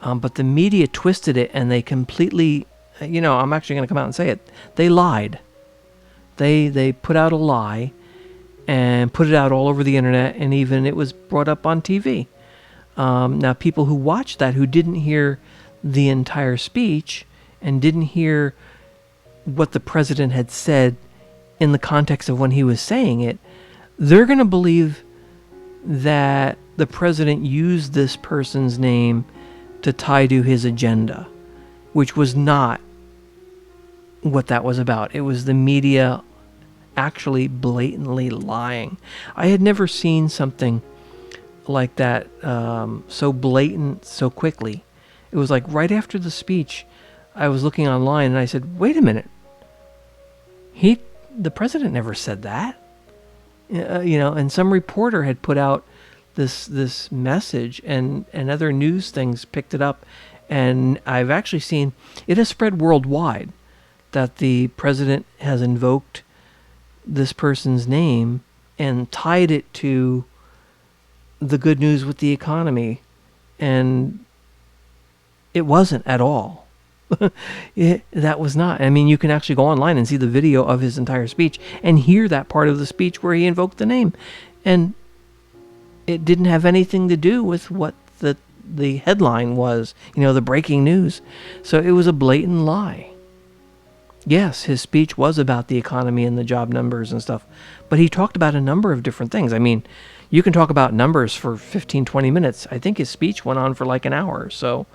Speaker 1: But the media twisted it, and they completely, I'm actually going to come out and say it. They lied. They put out a lie and put it out all over the internet, and even it was brought up on TV. Now, people who watched that, who didn't hear the entire speech and didn't hear what the president had said in the context of when he was saying it, they're going to believe that the president used this person's name to tie to his agenda, which was not what that was about. It was the media actually blatantly lying. I had never seen something like that so blatant so quickly. It was like right after the speech, I was looking online and I said, wait a minute, the president never said that. And some reporter had put out this message, and other news things picked it up, and I've actually seen it has spread worldwide that the president has invoked this person's name and tied it to the good news with the economy, and it wasn't at all. That was not. I mean, you can actually go online and see the video of his entire speech and hear that part of the speech where he invoked the name, and it didn't have anything to do with what the headline was, the breaking news. So it was a blatant lie. Yes, his speech was about the economy and the job numbers and stuff, but he talked about a number of different things. I mean, you can talk about numbers for 15, 20 minutes. I think his speech went on for like an hour or so.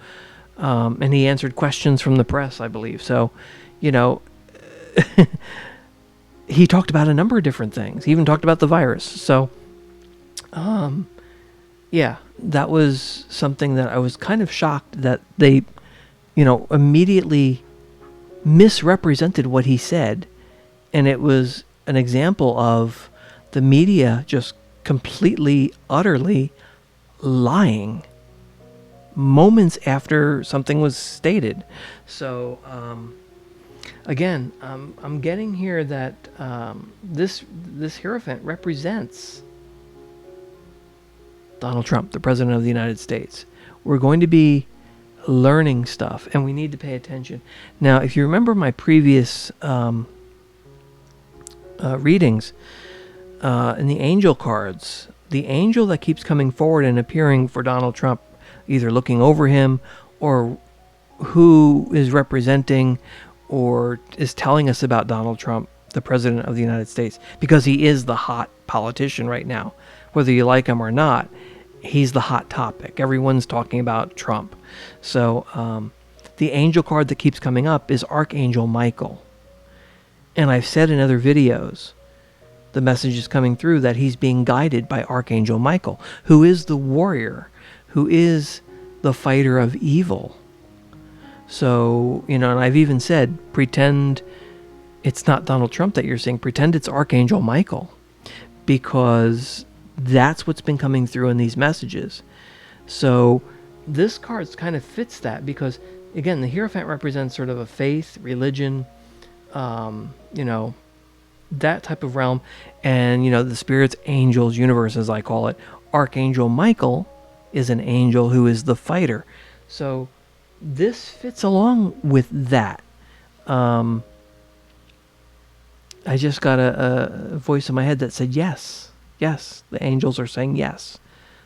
Speaker 1: And he answered questions from the press, I believe. So, he talked about a number of different things. He even talked about the virus. So, yeah, that was something that I was kind of shocked that they, immediately misrepresented what he said. And it was an example of the media just completely, utterly lying moments after something was stated. So, again, I'm getting here that this Hierophant represents Donald Trump, the President of the United States. We're going to be learning stuff, and we need to pay attention. Now, if you remember my previous readings, in the angel cards, the angel that keeps coming forward and appearing for Donald Trump, either looking over him or who is representing or is telling us about Donald Trump, the President of the United States, because he is the hot politician right now. Whether you like him or not, he's the hot topic. Everyone's talking about Trump. So the angel card that keeps coming up is Archangel Michael. And I've said in other videos, the message is coming through that he's being guided by Archangel Michael, who is the warrior, who is the fighter of evil. So, and I've even said, pretend it's not Donald Trump that you're seeing. Pretend it's Archangel Michael, because that's what's been coming through in these messages. So this card kind of fits that, because, again, the Hierophant represents sort of a faith, religion, that type of realm. And, the spirits, angels, universe, as I call it. Archangel Michael is an angel who is the fighter. So this fits along with that. I just got a voice in my head that said yes. Yes, the angels are saying yes.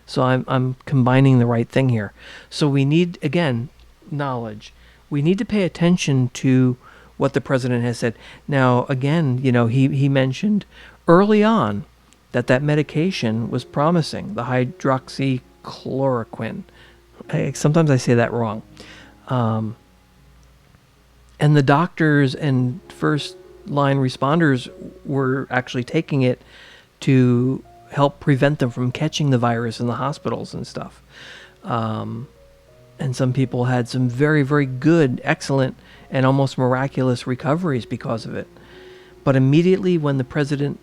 Speaker 1: So I'm combining the right thing here. So we need, again, knowledge. We need to pay attention to what the president has said. Now, again, he mentioned early on that medication was promising, the hydroxychloroquine. Sometimes I say that wrong. And the doctors and first line responders were actually taking it to help prevent them from catching the virus in the hospitals and stuff. And some people had some very, very good, excellent, and almost miraculous recoveries because of it. But immediately when the president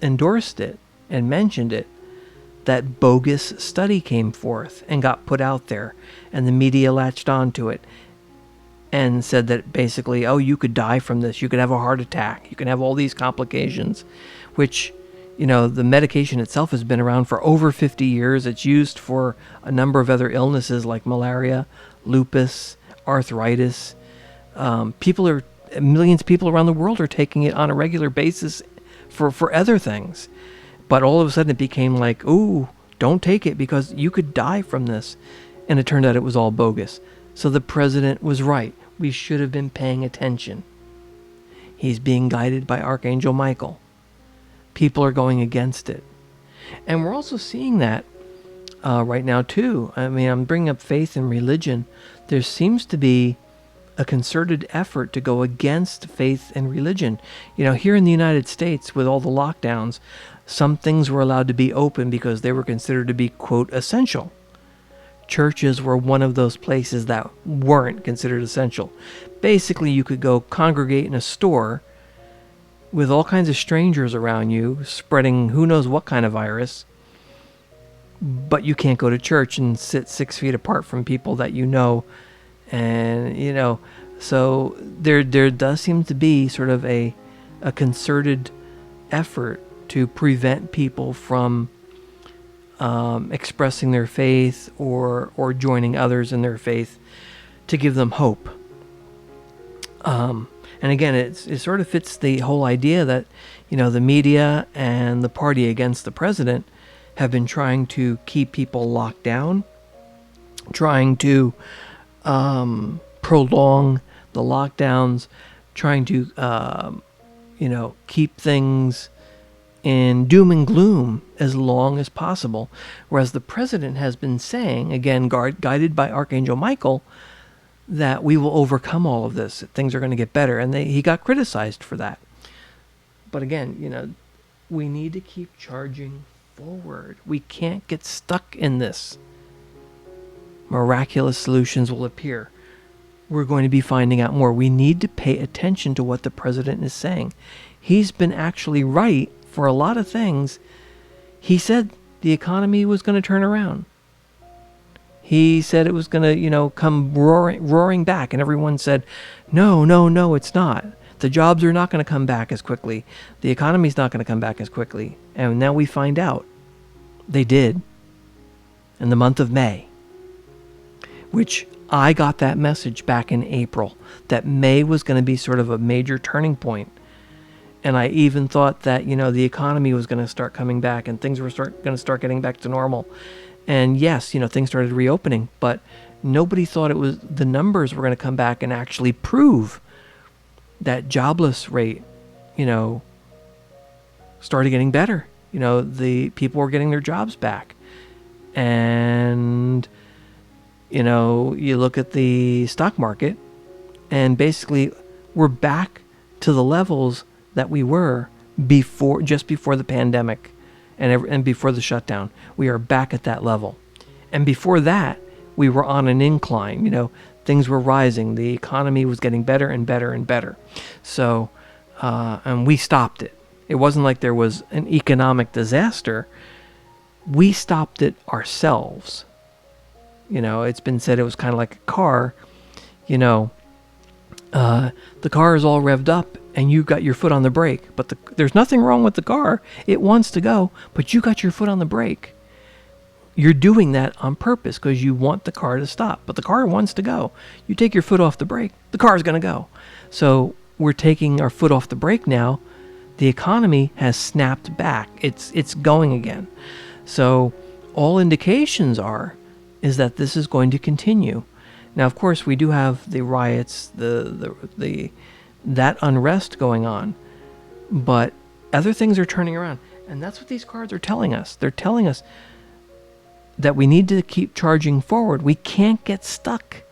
Speaker 1: endorsed it and mentioned it, that bogus study came forth and got put out there, and the media latched onto it and said that basically, oh, you could die from this, you could have a heart attack, you can have all these complications, which, the medication itself has been around for over 50 years. It's used for a number of other illnesses like malaria, lupus, arthritis. Millions of people around the world are taking it on a regular basis for other things. But all of a sudden it became like, ooh, don't take it because you could die from this. And it turned out it was all bogus. So the president was right. We should have been paying attention. He's being guided by Archangel Michael. People are going against it. And we're also seeing that right now too. I mean, I'm bringing up faith and religion. There seems to be a concerted effort to go against faith and religion. Here in the United States, with all the lockdowns, some things were allowed to be open because they were considered to be, quote, essential. Churches were one of those places that weren't considered essential. Basically, you could go congregate in a store with all kinds of strangers around you, spreading who knows what kind of virus, but you can't go to church and sit 6 feet apart from people that you know. And, so there does seem to be sort of a concerted effort to prevent people from expressing their faith or joining others in their faith to give them hope. And again, it sort of fits the whole idea that, the media and the party against the president have been trying to keep people locked down, trying to prolong the lockdowns, trying to, keep things in doom and gloom as long as possible. Whereas the president has been saying, again, guided by Archangel Michael, that we will overcome all of this, that things are going to get better. And he got criticized for that. But again, we need to keep charging forward. We can't get stuck in this. Miraculous solutions will appear. We're going to be finding out more. We need to pay attention to what the president is saying. He's been actually right for a lot of things. He said the economy was going to turn around. He said it was going to, come roaring back. And everyone said, no, it's not. The jobs are not going to come back as quickly. The economy's not going to come back as quickly. And now we find out they did in the month of May, which I got that message back in April, that May was going to be sort of a major turning point. And I even thought that, the economy was going to start coming back and things were going to start getting back to normal. And yes, things started reopening, but nobody thought the numbers were going to come back and actually prove that jobless rate, started getting better. The people were getting their jobs back. And, you look at the stock market and basically we're back to the levels that we were just before the pandemic and before the shutdown. We are back at that level. And before that, we were on an incline. Things were rising. The economy was getting better and better and better. So, and we stopped it. It wasn't like there was an economic disaster. We stopped it ourselves. It's been said it was kind of like a car. The car is all revved up and you got your foot on the brake, but there's nothing wrong with the car. It wants to go, but you got your foot on the brake. You're doing that on purpose because you want the car to stop, but the car wants to go. You take your foot off the brake, the car is going to go. So we're taking our foot off the brake now. The economy has snapped back. It's going again. So all indications is that this is going to continue. Now, of course, we do have the riots, that unrest going on, but other things are turning around, and that's what these cards are telling us. They're telling us that we need to keep charging forward. We can't get stuck.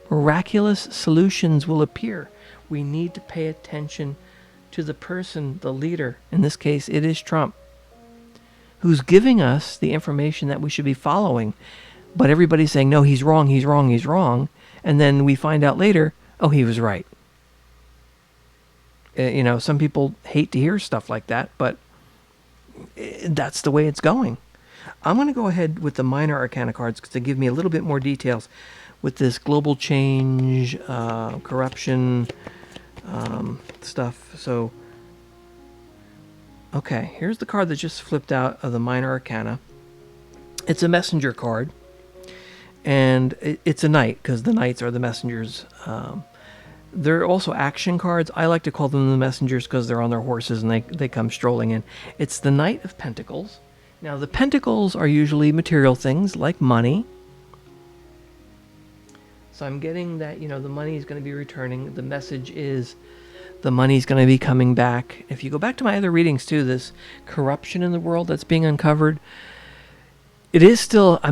Speaker 1: Miraculous solutions will appear. We need to pay attention to the person, the leader. In this case, it is Trump, who's giving us the information that we should be following. But everybody's saying, no, he's wrong, he's wrong, he's wrong. And then we find out later, oh, he was right. Some people hate to hear stuff like that, but that's the way it's going. I'm going to go ahead with the minor arcana cards to give me a little bit more details with this global change, corruption stuff. So, okay, here's the card that just flipped out of the minor arcana. It's a messenger card, and it's a knight because the knights are the messengers. They're also action cards. I like to call them the messengers because they're on their horses and they come strolling in. It's the Knight of Pentacles. Now, the pentacles are usually material things like money. So I'm getting that, the money is going to be returning. The message is the money is going to be coming back. If you go back to my other readings too, this corruption in the world that's being uncovered, I'm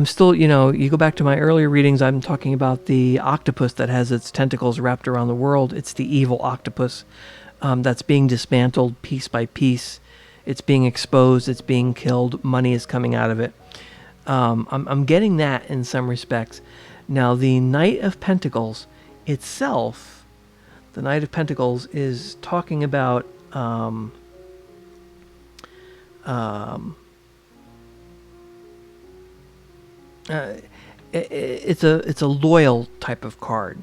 Speaker 1: still, you go back to my earlier readings, I'm talking about the octopus that has its tentacles wrapped around the world. It's the evil octopus that's being dismantled piece by piece. It's being exposed. It's being killed. Money is coming out of it. I'm getting that in some respects. Now, the Knight of Pentacles itself, the Knight of Pentacles is talking about it's a loyal type of card,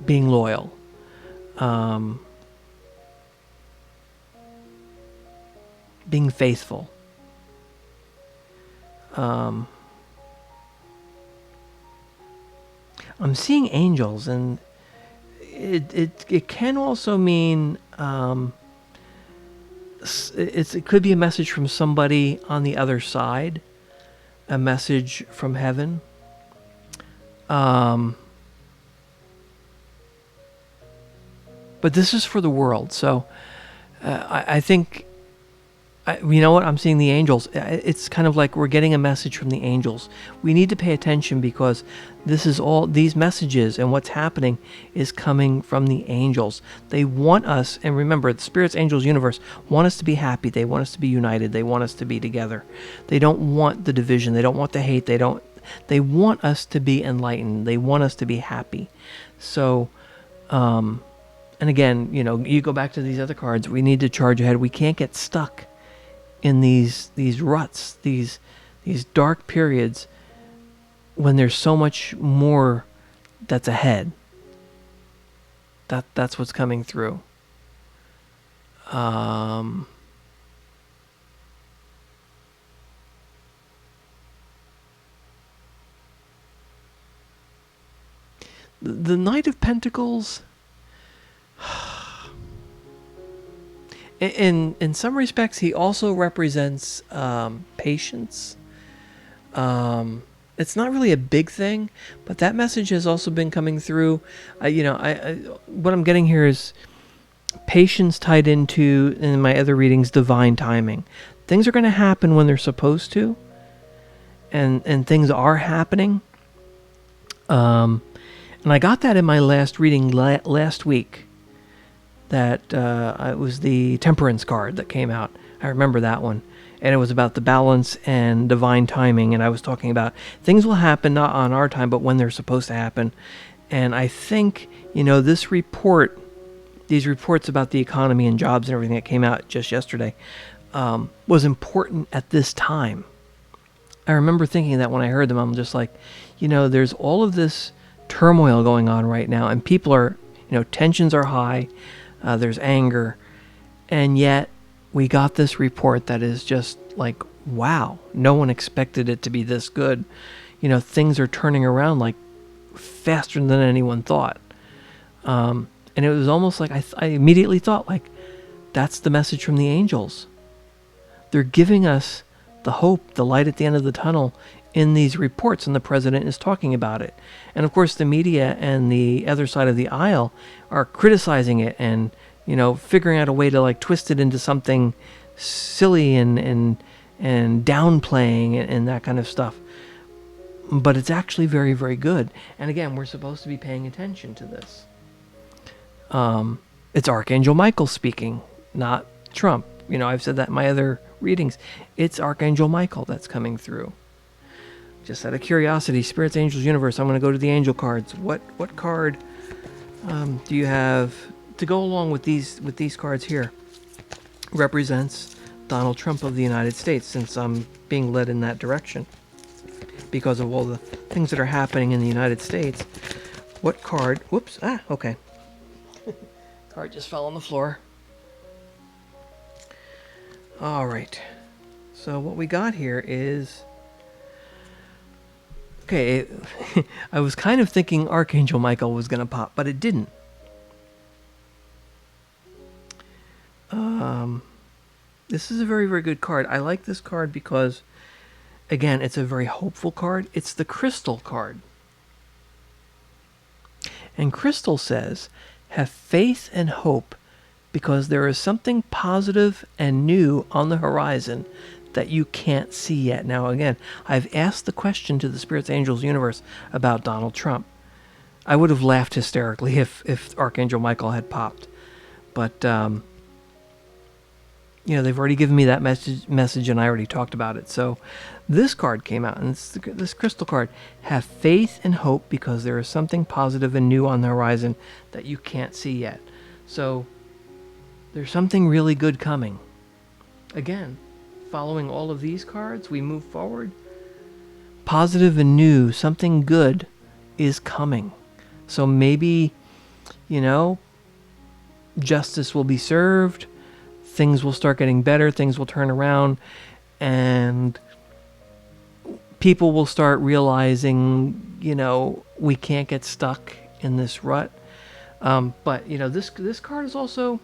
Speaker 1: being loyal. Being faithful. I'm seeing angels, and it can also mean it could be a message from somebody on the other side, a message from heaven. But this is for the world, so I think. You know what? I'm seeing the angels. It's kind of like we're getting a message from the angels. We need to pay attention because these messages and what's happening is coming from the angels. They want us, and remember, the spirits, angels, universe want us to be happy. They want us to be united. They want us to be together. They don't want the division. They don't want the hate. They want us to be enlightened. They want us to be happy. So, and again, you go back to these other cards. We need to charge ahead. We can't get stuck in these ruts, these dark periods when there's so much more that's ahead. That's what's coming through. The Knight of Pentacles, in some respects, he also represents patience. It's not really a big thing, but that message has also been coming through. What I'm getting here is patience tied into, in my other readings, divine timing. Things are going to happen when they're supposed to, and things are happening. And I got that in my last reading last week. That it was the Temperance card that came out. I remember that one. and it was about the balance and divine timing. And I was talking about things will happen not on our time, but when they're supposed to happen. And I think, these reports about the economy and jobs and everything that came out just yesterday was important at this time. I remember thinking that when I heard them, I'm just like, there's all of this turmoil going on right now, and people are, tensions are high, there's anger, and yet we got this report that is just like, wow, no one expected it to be this good. Things are turning around like faster than anyone thought. And it was almost like I immediately thought, like, that's the message from the angels. They're giving us the hope, the light at the end of the tunnel in these reports, and the president is talking about it. And of course, the media and the other side of the aisle are criticizing it and, figuring out a way to like twist it into something silly and downplaying and that kind of stuff. But it's actually very, very good. And again, we're supposed to be paying attention to this. It's Archangel Michael speaking, not Trump. I've said that in my other readings. It's Archangel Michael that's coming through. Just out of curiosity, Spirits, Angels, Universe, I'm going to go to the angel cards. What card do you have to go along with these cards here? Represents Donald Trump of the United States, since I'm being led in that direction because of all the things that are happening in the United States. What card? Whoops. Okay. Card just fell on the floor. All right. So what we got here is... Okay, I was kind of thinking Archangel Michael was going to pop, but it didn't. This is a very, very good card. I like this card because, again, it's a very hopeful card. It's the Crystal card. And Crystal says, have faith and hope because there is something positive and new on the horizon that you can't see yet. Now, again, I've asked the question to the Spirits, Angels, Universe about Donald Trump. I would have laughed hysterically if Archangel Michael had popped. But, they've already given me that message and I already talked about it. So this card came out, and it's this Crystal card. Have faith and hope because there is something positive and new on the horizon that you can't see yet. So there's something really good coming. Again, following all of these cards, we move forward. Positive and new, something good is coming. So maybe, justice will be served, things will start getting better, things will turn around, and people will start realizing, we can't get stuck in this rut. But, this card is also...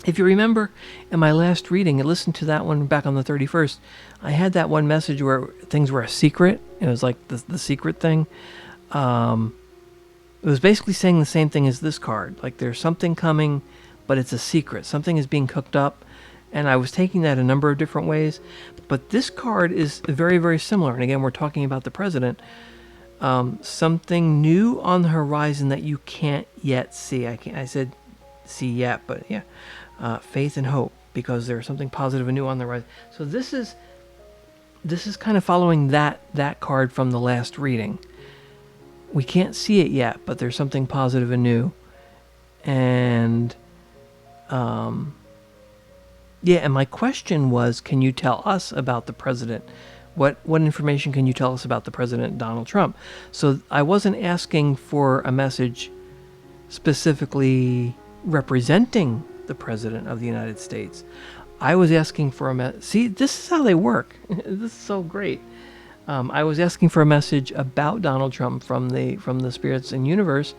Speaker 1: If you remember, in my last reading, I listened to that one back on the 31st, I had that one message where things were a secret. It was like the secret thing. It was basically saying the same thing as this card. Like there's something coming, but it's a secret. Something is being cooked up. And I was taking that a number of different ways. But this card is very, very similar. And again, we're talking about the president. Something new on the horizon that you can't yet see. I said see yet, but yeah. Faith and hope because there's something positive and new on the rise. So this is kind of following that card from the last reading. We can't see it yet, but there's something positive and new. And and my question was, can you tell us about the president? What information can you tell us about the president, Donald Trump? So I wasn't asking for a message specifically representing the President of the United States. I was asking for see, this is how they work. This is so great. I was asking for a message about Donald Trump from the Spirits and Universe,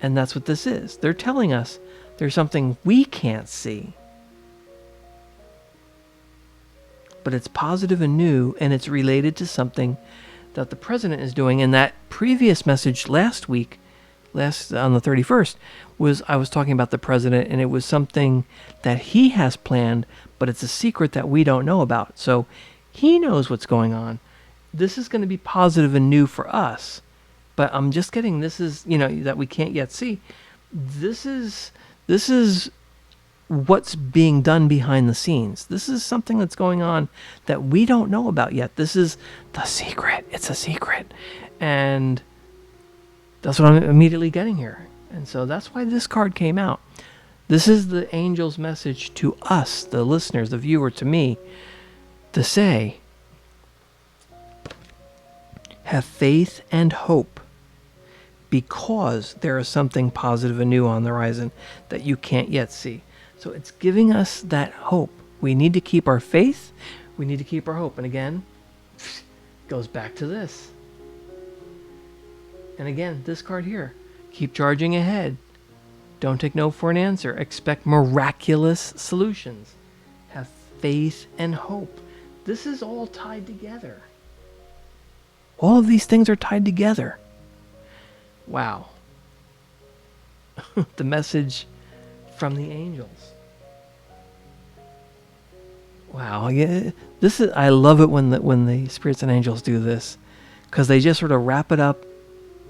Speaker 1: and that's what this is. They're telling us there's something we can't see, but it's positive and new, and it's related to something that the President is doing. And that previous message last week, on the 31st, I was talking about the president, and it was something that he has planned, but it's a secret that we don't know about. So he knows what's going on. This is going to be positive and new for us, but I'm just getting this is, that we can't yet see. This is what's being done behind the scenes. This is something that's going on that we don't know about yet. This is the secret. It's a secret. And that's what I'm immediately getting here. And so that's why this card came out. This is the angel's message to us, the listeners, the viewer, to me, to say, have faith and hope, because there is something positive and new on the horizon that you can't yet see. So it's giving us that hope. We need to keep our faith. We need to keep our hope. And again, goes back to this. And again, this card here. Keep charging ahead. Don't take no for an answer. Expect miraculous solutions. Have faith and hope. This is all tied together. All of these things are tied together. Wow. The message from the angels. Wow. Yeah, this is, I love it when the spirits and angels do this, because they just sort of wrap it up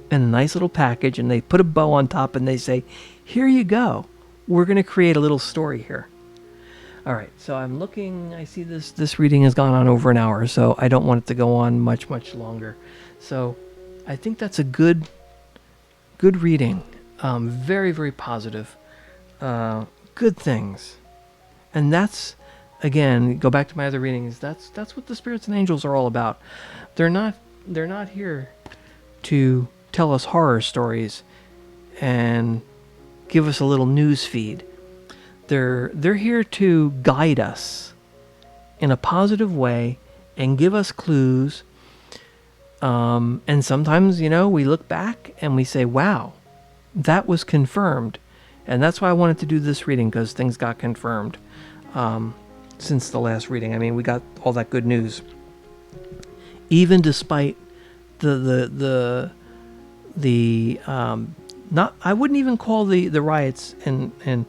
Speaker 1: in a nice little package and they put a bow on top and they say, here you go. We're going to create a little story here. All right. So I'm looking, I see this reading has gone on over an hour, so I don't want it to go on much longer. So I think that's a good reading. Very, very positive. Good things. And that's, again, go back to my other readings. That's what the spirits and angels are all about. They're not here to tell us horror stories and give us a little news feed. They're here to guide us in a positive way and give us clues. And sometimes, we look back and we say, wow, that was confirmed. And that's why I wanted to do this reading, because things got confirmed since the last reading. I mean, we got all that good news. Even despite the not, I wouldn't even call the riots and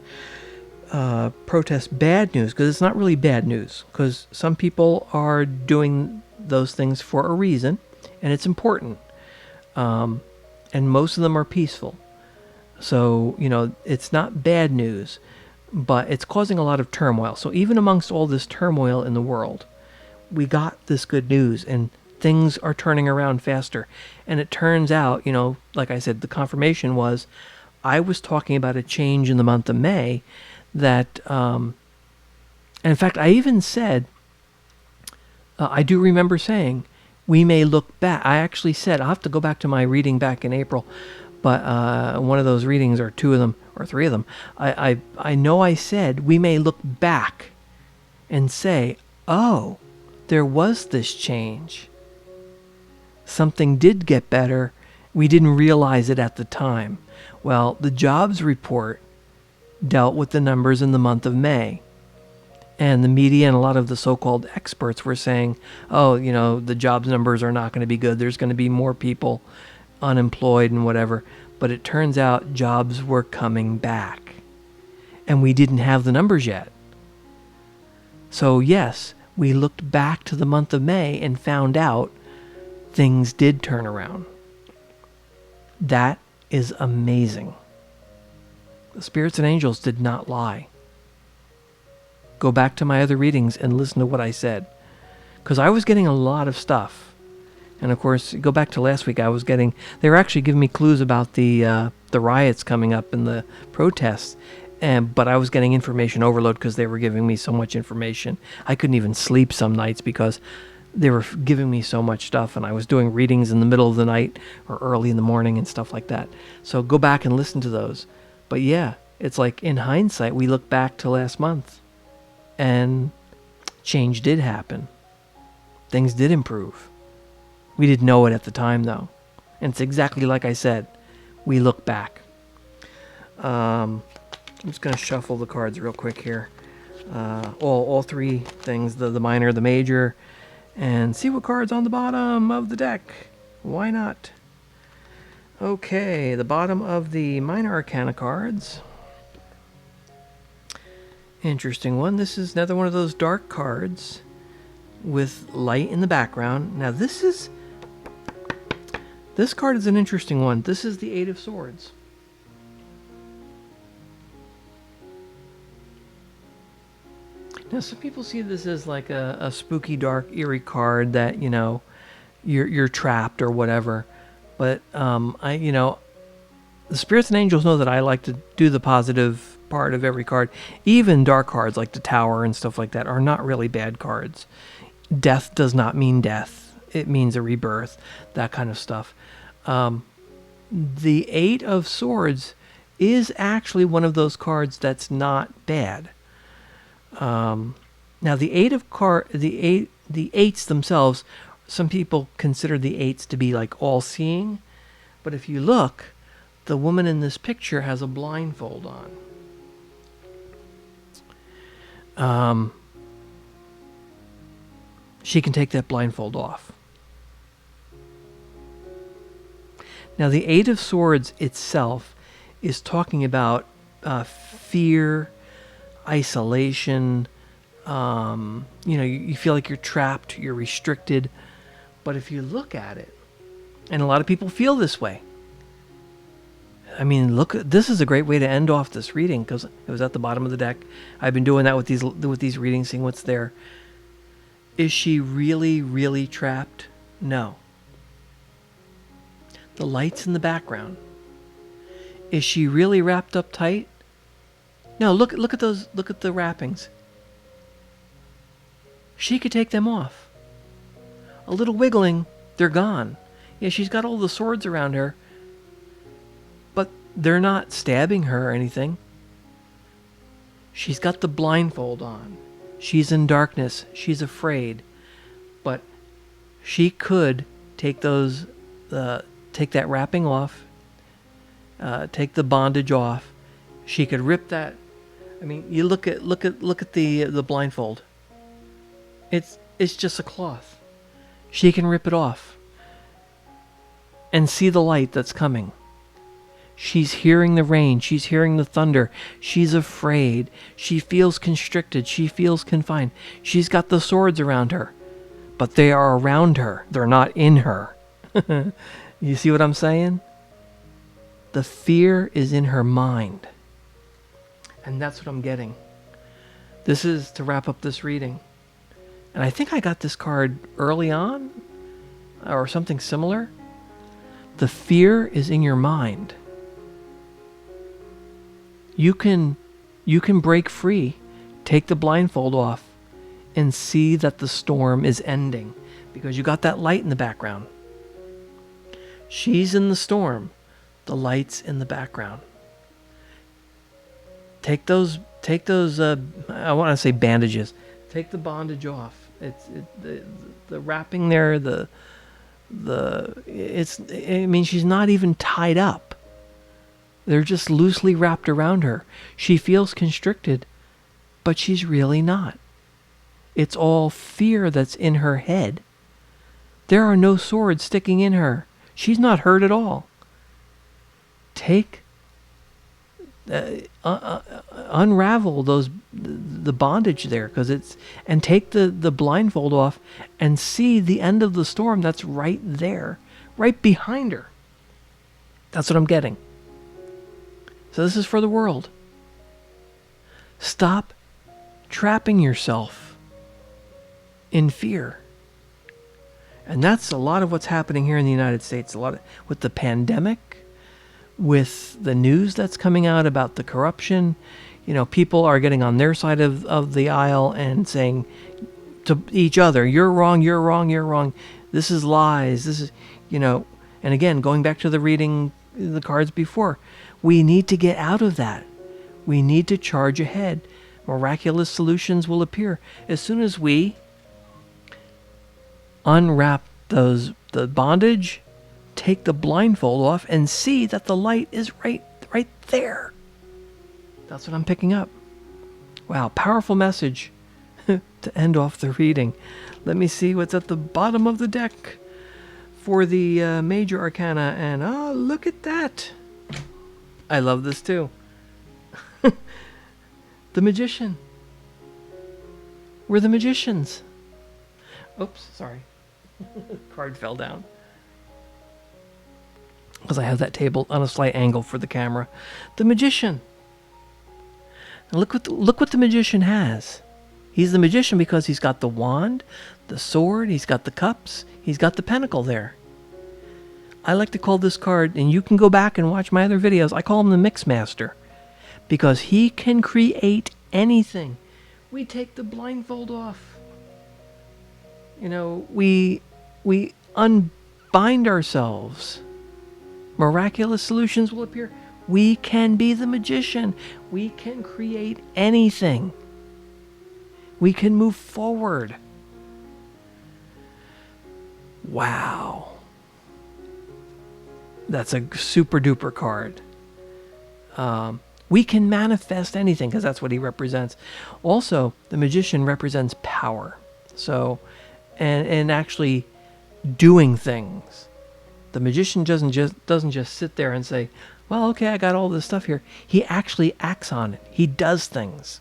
Speaker 1: protests bad news, because it's not really bad news, because some people are doing those things for a reason, and it's important. And most of them are peaceful. So, it's not bad news, but it's causing a lot of turmoil. So even amongst all this turmoil in the world, we got this good news, and things are turning around faster. And it turns out, like I said, the confirmation was, I was talking about a change in the month of May that, and in fact, I even said, I do remember saying, we may look back. I actually said, I'll have to go back to my reading back in April, but one of those readings, or two of them, or three of them, I know I said, we may look back and say, oh, there was this change. Something did get better. We didn't realize it at the time. Well, the jobs report dealt with the numbers in the month of May. And the media and a lot of the so-called experts were saying, oh, the jobs numbers are not going to be good. There's going to be more people unemployed and whatever. But it turns out jobs were coming back. And we didn't have the numbers yet. So yes, we looked back to the month of May and found out things did turn around. That is amazing. The spirits and angels did not lie. Go back to my other readings and listen to what I said, because I was getting a lot of stuff. And of course, go back to last week, they were actually giving me clues about the riots coming up and the protests, but I was getting information overload because they were giving me so much information. I couldn't even sleep some nights because they were giving me so much stuff, and I was doing readings in the middle of the night or early in the morning and stuff like that. So go back and listen to those. But yeah, it's like in hindsight, we look back to last month, and change did happen. Things did improve. We didn't know it at the time, though. And it's exactly like I said. We look back. I'm just going to shuffle the cards real quick here. All three things, the minor, the major, and see what card's on the bottom of the deck. Why not? Okay, the bottom of the minor arcana cards. Interesting one. This is another one of those dark cards with light in the background. Now this card is an interesting one. This is the Eight of Swords. Now, some people see this as like a spooky, dark, eerie card that, you're trapped or whatever. But the spirits and angels know that I like to do the positive part of every card. Even dark cards like the Tower and stuff like that are not really bad cards. Death does not mean death. It means a rebirth, that kind of stuff. The Eight of Swords is actually one of those cards that's not bad. Now the the eights themselves, some people consider the eights to be like all-seeing, but if you look, the woman in this picture has a blindfold on. She can take that blindfold off. Now the Eight of Swords itself is talking about fear, isolation. You feel like you're trapped, you're restricted. But if you look at it, and a lot of people feel this way. I mean, this is a great way to end off this reading because it was at the bottom of the deck. I've been doing that with these readings, seeing what's there. Is she really, really trapped? No. The light's in the background. Is she really wrapped up tight? No, look at those. Look at the wrappings. She could take them off. A little wiggling, they're gone. Yeah, she's got all the swords around her, but they're not stabbing her or anything. She's got the blindfold on. She's in darkness. She's afraid. But she could take take that wrapping off, take the bondage off. She could rip that. I mean, you look at the blindfold. It's just a cloth. She can rip it off and see the light that's coming. She's hearing the rain. She's hearing the thunder. She's afraid. She feels constricted. She feels confined. She's got the swords around her, but they are around her. They're not in her. You see what I'm saying? The fear is in her mind. And that's what I'm getting. This is to wrap up this reading. And I think I got this card early on or something similar. The fear is in your mind. You can break free, take the blindfold off, and see that the storm is ending because you got that light in the background. She's in the storm. The light's in the background. Take those. I want to say bandages. Take the bondage off. The wrapping there. I mean, she's not even tied up. They're just loosely wrapped around her. She feels constricted, but she's really not. It's all fear that's in her head. There are no swords sticking in her. She's not hurt at all. Unravel the bondage there, and take the blindfold off and see the end of the storm that's right there, right behind her. That's what I'm getting. So this is for the world. Stop trapping yourself in fear. And that's a lot of what's happening here in the United States. A lot with the pandemic, with the news that's coming out about the corruption. People are getting on their side of the aisle and saying to each other, you're wrong, you're wrong, you're wrong. This is lies. This is, and again, going back to the reading the cards before, we need to get out of that. We need to charge ahead. Miraculous solutions will appear as soon as we unwrap the bondage, take the blindfold off, and see that the light is right there. That's what I'm picking up. Wow, powerful message to end off the reading. Let me see what's at the bottom of the deck for the major arcana, and look at that. I love this too. The Magician. We're the magicians. Oops, sorry. Card fell down. Because I have that table on a slight angle for the camera. The Magician. Now look what the Magician has. He's the magician because he's got the wand, the sword, he's got the cups, he's got the pentacle there. I like to call this card, and you can go back and watch my other videos, I call him the Mix Master, because he can create anything. We take the blindfold off. We unbind ourselves. Miraculous solutions will appear. We can be the magician. We can create anything. We can move forward. Wow. That's a super duper card. We can manifest anything because that's what he represents. Also, the magician represents power. So, and actually doing things. The magician doesn't just sit there and say, well, okay, I got all this stuff here. He actually acts on it. He does things.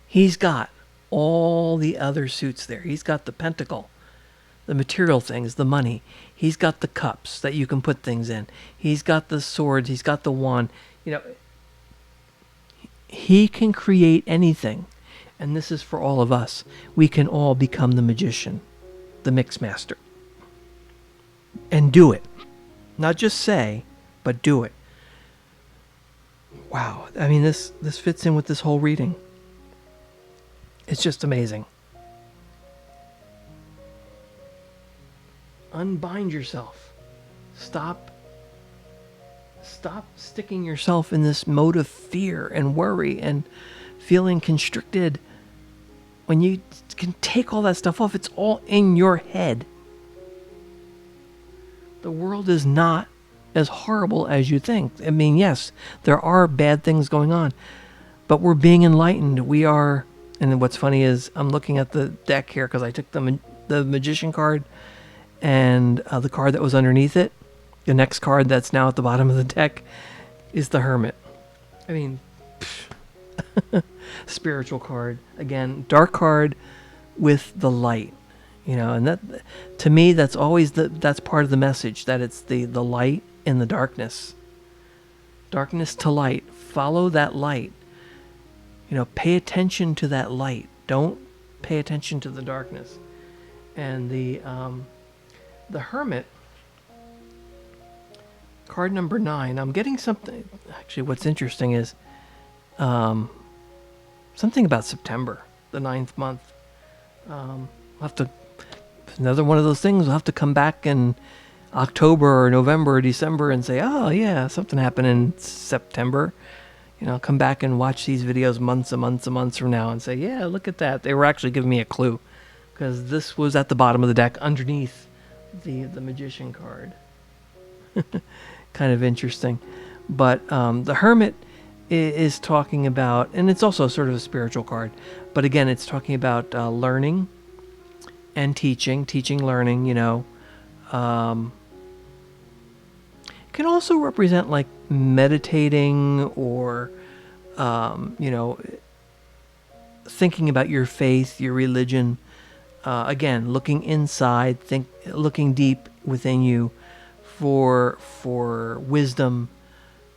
Speaker 1: He's got all the other suits there. He's got the pentacle, the material things, the money. He's got the cups that you can put things in. He's got the swords. He's got the wand. He can create anything. And this is for all of us. We can all become the magician, the Mix Master. And do it. Not just say, but do it. Wow. I mean, this fits in with this whole reading. It's just amazing. Unbind yourself. Stop sticking yourself in this mode of fear and worry and feeling constricted. When you can take all that stuff off, it's all in your head. The world is not as horrible as you think. I mean, yes, there are bad things going on, but we're being enlightened. We are. And what's funny is I'm looking at the deck here because I took the magician card and the card that was underneath it. The next card that's now at the bottom of the deck is the Hermit. I mean, spiritual card. Again, dark card with the light. And that, to me, that's always that's part of the message, that it's the light in the darkness. Darkness to light. Follow that light. Pay attention to that light. Don't pay attention to the darkness. And the Hermit, card number 9. I'm getting something. Actually, what's interesting is something about September, the 9th month. I'll have to. Another one of those things. We'll have to come back in October or November or December and say, oh yeah, something happened in September. Come back and watch these videos months and months and months from now and say, yeah, look at that. They were actually giving me a clue because this was at the bottom of the deck underneath the magician card. Kind of interesting. But the Hermit is talking about, and it's also sort of a spiritual card, but again, it's talking about learning and teaching, learning, can also represent like meditating or, thinking about your faith, your religion. Again, looking inside, looking deep within you for wisdom,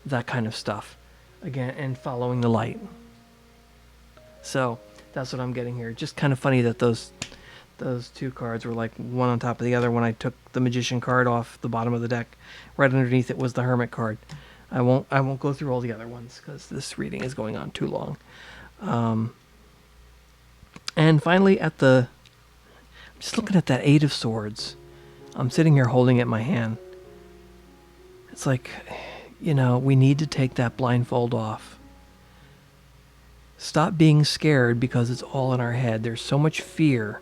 Speaker 1: that kind of stuff. Again, and following the light. So that's what I'm getting here. Just kind of funny that those two cards were like one on top of the other when I took the magician card off the bottom of the deck. Right underneath it was the Hermit card. I won't go through all the other ones because this reading is going on too long. And finally I'm just looking at that 8 of Swords. I'm sitting here holding it in my hand. It's like, we need to take that blindfold off. Stop being scared because it's all in our head. There's so much fear.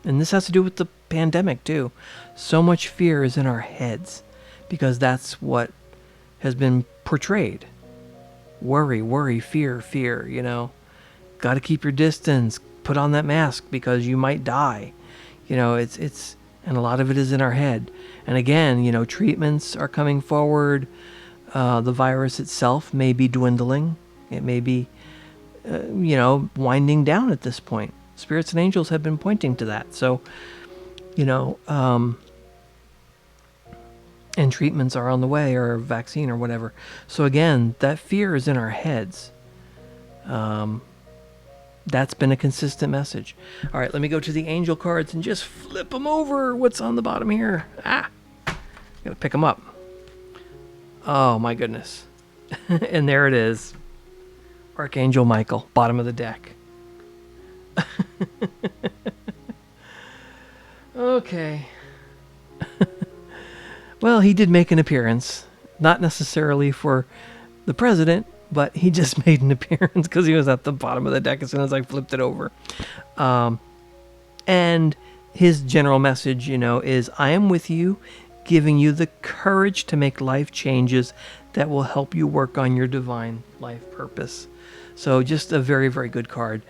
Speaker 1: And this has to do with the pandemic too. So much fear is in our heads because that's what has been portrayed. Worry, fear, Got to keep your distance. Put on that mask because you might die. It's and a lot of it is in our head. And again, treatments are coming forward. The virus itself may be dwindling. It may be, winding down at this point. Spirits and angels have been pointing to that. So, and treatments are on the way, or a vaccine or whatever. So again, that fear is in our heads. That's been a consistent message. All right, let me go to the angel cards and just flip them over. What's on the bottom here? Gotta pick them up. Oh my goodness. And there it is. Archangel Michael, bottom of the deck. Okay. Well, he did make an appearance. Not necessarily for the president, but he just made an appearance because he was at the bottom of the deck as soon as I flipped it over. And his general message, is I am with you, giving you the courage to make life changes that will help you work on your divine life purpose. So just a very, very good card.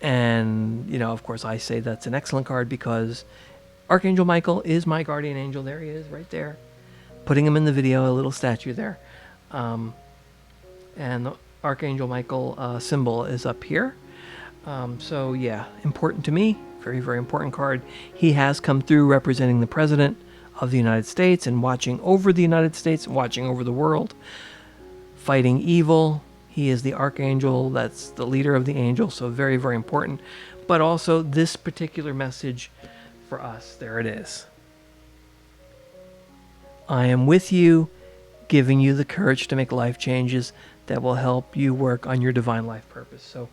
Speaker 1: And, of course, I say that's an excellent card because Archangel Michael is my guardian angel. There he is, right there. Putting him in the video, a little statue there. And the Archangel Michael symbol is up here. So, yeah, important to me. Very, very important card. He has come through representing the President of the United States and watching over the United States, watching over the world, fighting evil. He is the Archangel. That's the leader of the angels. So very, very important. But also this particular message for us. There it is. I am with you, giving you the courage to make life changes that will help you work on your divine life purpose. So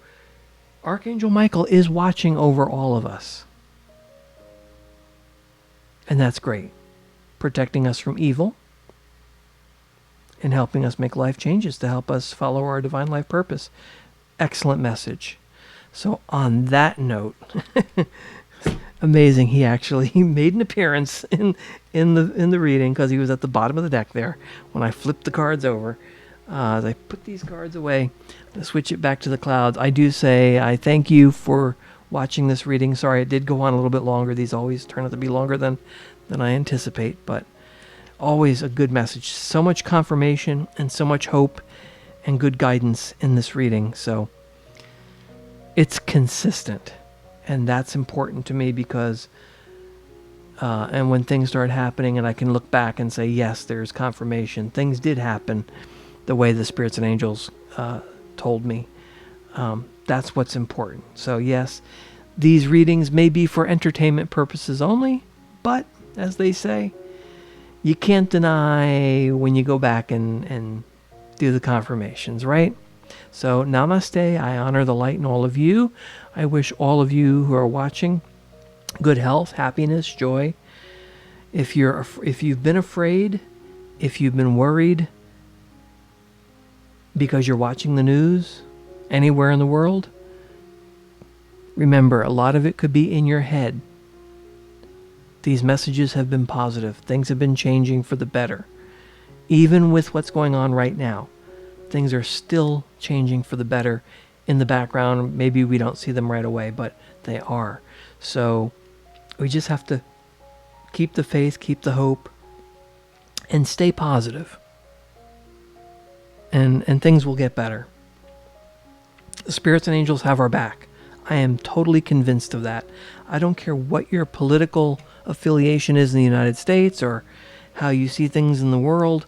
Speaker 1: Archangel Michael is watching over all of us. And that's great. Protecting us from evil and helping us make life changes to help us follow our divine life purpose. Excellent message. So on that note, amazing. He made an appearance in the reading because he was at the bottom of the deck there when I flipped the cards over. As I put these cards away, to switch it back to the clouds, I do say I thank you for watching this reading. Sorry, it did go on a little bit longer. These always turn out to be longer than I anticipate, but always a good message. So much confirmation and so much hope and good guidance in this reading. So it's consistent, and that's important to me because and when things start happening and I can look back and say, yes, there's confirmation. Things did happen the way the spirits and angels told me. That's what's important. So yes, these readings may be for entertainment purposes only, but as they say, you can't deny when you go back and do the confirmations, right? So namaste. I honor the light in all of you. I wish all of you who are watching good health, happiness, joy. If you've been afraid, if you've been worried because you're watching the news anywhere in the world, remember, a lot of it could be in your head. These messages have been positive. Things have been changing for the better. Even with what's going on right now, things are still changing for the better in the background. Maybe we don't see them right away, but they are. So we just have to keep the faith, keep the hope, and stay positive. And things will get better. The spirits and angels have our back. I am totally convinced of that. I don't care what your political affiliation is in the United States or how you see things in the world.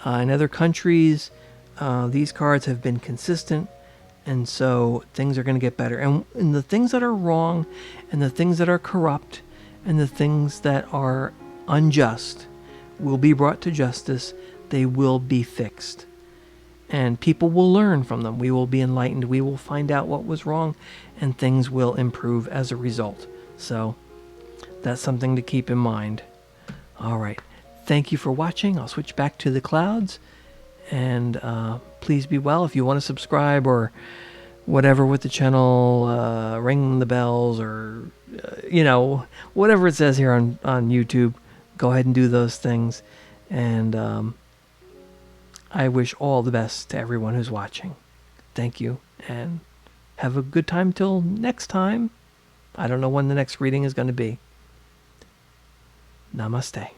Speaker 1: In other countries, these cards have been consistent, and so things are going to get better. And the things that are wrong, and the things that are corrupt, and the things that are unjust will be brought to justice. They will be fixed. And people will learn from them. We will be enlightened. We will find out what was wrong, and things will improve as a result. So that's something to keep in mind. All right. Thank you for watching. I'll switch back to the clouds. And please be well. If you want to subscribe or whatever with the channel, ring the bells or, whatever it says here on YouTube, go ahead and do those things. And I wish all the best to everyone who's watching. Thank you, and have a good time till next time. I don't know when the next reading is going to be. Namaste.